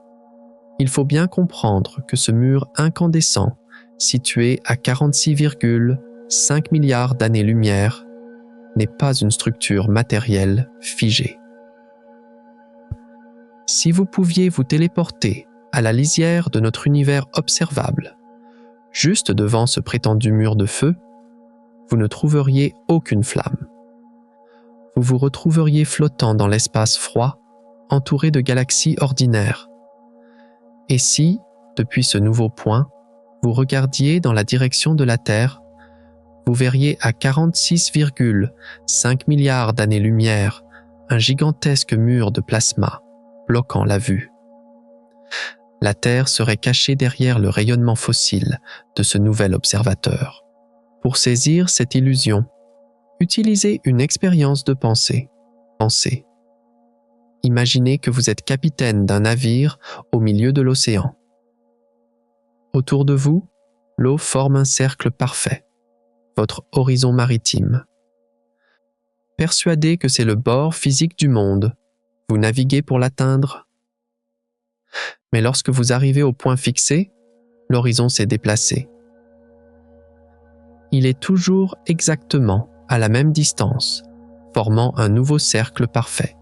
Il faut bien comprendre que ce mur incandescent, situé à 46,5 milliards d'années-lumière, n'est pas une structure matérielle figée. Si vous pouviez vous téléporter à la lisière de notre univers observable, juste devant ce prétendu mur de feu, vous ne trouveriez aucune flamme. Vous vous retrouveriez flottant dans l'espace froid, entouré de galaxies ordinaires. Et si, depuis ce nouveau point, vous regardiez dans la direction de la Terre, vous verriez à 46,5 milliards d'années-lumière un gigantesque mur de plasma bloquant la vue. La Terre serait cachée derrière le rayonnement fossile de ce nouvel observateur. Pour saisir cette illusion, utilisez une expérience de pensée. Imaginez que vous êtes capitaine d'un navire au milieu de l'océan. Autour de vous, l'eau forme un cercle parfait, votre horizon maritime. Persuadé que c'est le bord physique du monde, vous naviguez pour l'atteindre. Mais lorsque vous arrivez au point fixé, l'horizon s'est déplacé. Il est toujours exactement à la même distance, formant un nouveau cercle parfait.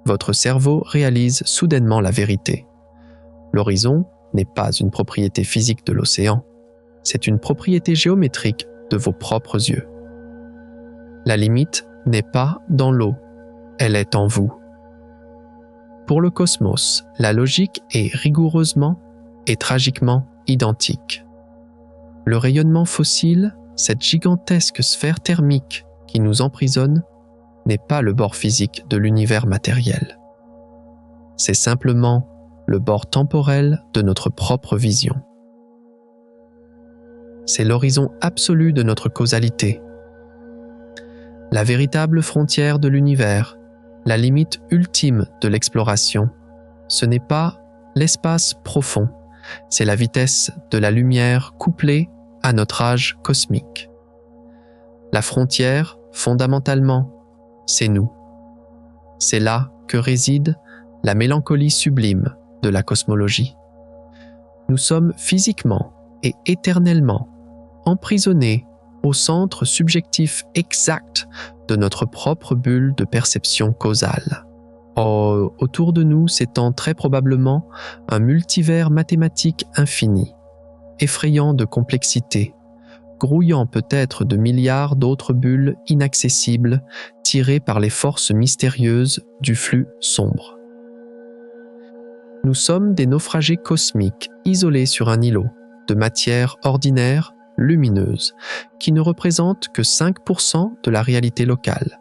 Votre cerveau réalise soudainement la vérité. L'horizon n'est pas une propriété physique de l'océan, c'est une propriété géométrique de vos propres yeux. La limite n'est pas dans l'eau, elle est en vous. Pour le cosmos, la logique est rigoureusement et tragiquement identique. Le rayonnement fossile, cette gigantesque sphère thermique qui nous emprisonne, n'est pas le bord physique de l'univers matériel. C'est simplement le bord temporel de notre propre vision. C'est l'horizon absolu de notre causalité. La véritable frontière de l'univers, la limite ultime de l'exploration, ce n'est pas l'espace profond, c'est la vitesse de la lumière couplée à notre âge cosmique. La frontière, fondamentalement, c'est nous. C'est là que réside la mélancolie sublime de la cosmologie. Nous sommes physiquement et éternellement emprisonnés au centre subjectif exact de notre propre bulle de perception causale. Autour de nous s'étend très probablement un multivers mathématique infini, effrayant de complexité, grouillant peut-être de milliards d'autres bulles inaccessibles tirées par les forces mystérieuses du flux sombre. Nous sommes des naufragés cosmiques isolés sur un îlot de matière ordinaire, lumineuse, qui ne représente que 5% de la réalité locale,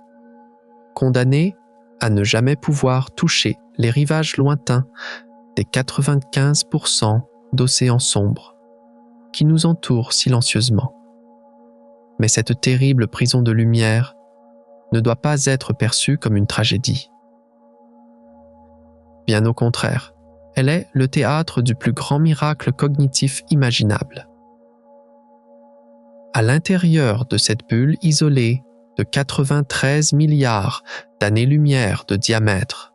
condamnés à ne jamais pouvoir toucher les rivages lointains des 95% d'océans sombres qui nous entourent silencieusement. Mais cette terrible prison de lumière ne doit pas être perçue comme une tragédie. Bien au contraire, elle est le théâtre du plus grand miracle cognitif imaginable. À l'intérieur de cette bulle isolée de 93 milliards d'années-lumière de diamètre,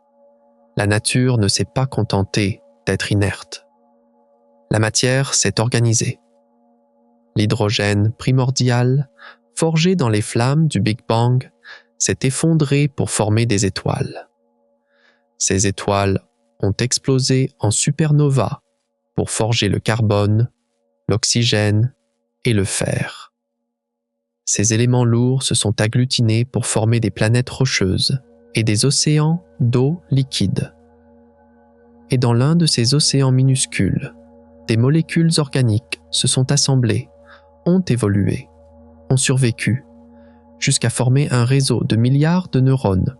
la nature ne s'est pas contentée d'être inerte. La matière s'est organisée. L'hydrogène primordial, forgé dans les flammes du Big Bang, s'est effondré pour former des étoiles. Ces étoiles ont explosé en supernova pour forger le carbone, l'oxygène et le fer. Ces éléments lourds se sont agglutinés pour former des planètes rocheuses et des océans d'eau liquide. Et dans l'un de ces océans minuscules, des molécules organiques se sont assemblées, ont évolué, ont survécu, jusqu'à former un réseau de milliards de neurones,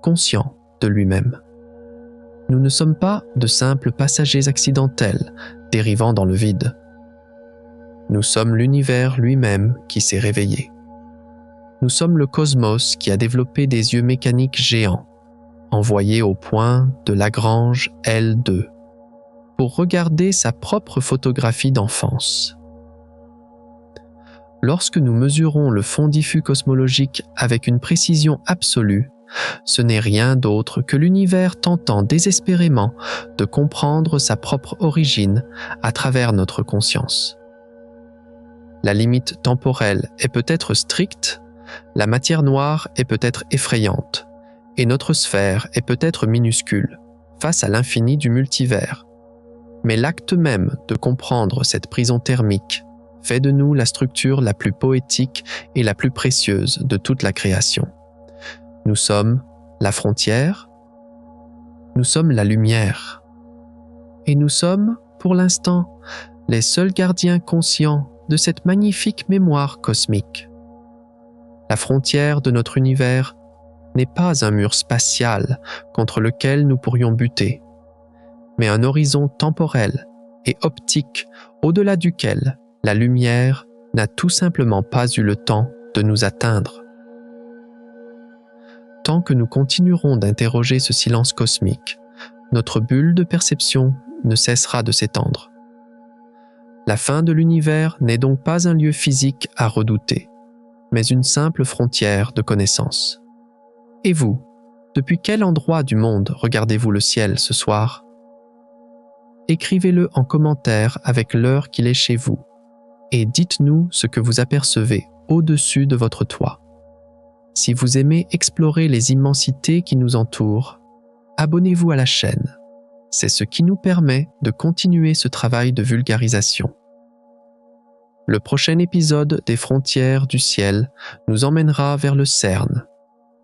conscients de lui-même. Nous ne sommes pas de simples passagers accidentels dérivant dans le vide. Nous sommes l'univers lui-même qui s'est réveillé. Nous sommes le cosmos qui a développé des yeux mécaniques géants, envoyés au point de Lagrange L2, pour regarder sa propre photographie d'enfance. Lorsque nous mesurons le fond diffus cosmologique avec une précision absolue, ce n'est rien d'autre que l'univers tentant désespérément de comprendre sa propre origine à travers notre conscience. La limite temporelle est peut-être stricte, la matière noire est peut-être effrayante, et notre sphère est peut-être minuscule, face à l'infini du multivers. Mais l'acte même de comprendre cette prison thermique fait de nous la structure la plus poétique et la plus précieuse de toute la création. Nous sommes la frontière, nous sommes la lumière, et nous sommes, pour l'instant, les seuls gardiens conscients de cette magnifique mémoire cosmique. La frontière de notre univers n'est pas un mur spatial contre lequel nous pourrions buter, mais un horizon temporel et optique au-delà duquel la lumière n'a tout simplement pas eu le temps de nous atteindre. Tant que nous continuerons d'interroger ce silence cosmique, notre bulle de perception ne cessera de s'étendre. La fin de l'univers n'est donc pas un lieu physique à redouter, mais une simple frontière de connaissance. Et vous, depuis quel endroit du monde regardez-vous le ciel ce soir? Écrivez-le en commentaire avec l'heure qu'il est chez vous, et dites-nous ce que vous apercevez au-dessus de votre toit. Si vous aimez explorer les immensités qui nous entourent, abonnez-vous à la chaîne. C'est ce qui nous permet de continuer ce travail de vulgarisation. Le prochain épisode des Frontières du ciel nous emmènera vers le CERN,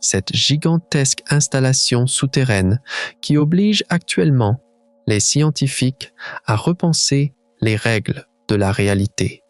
cette gigantesque installation souterraine qui oblige actuellement les scientifiques à repenser les règles de la réalité.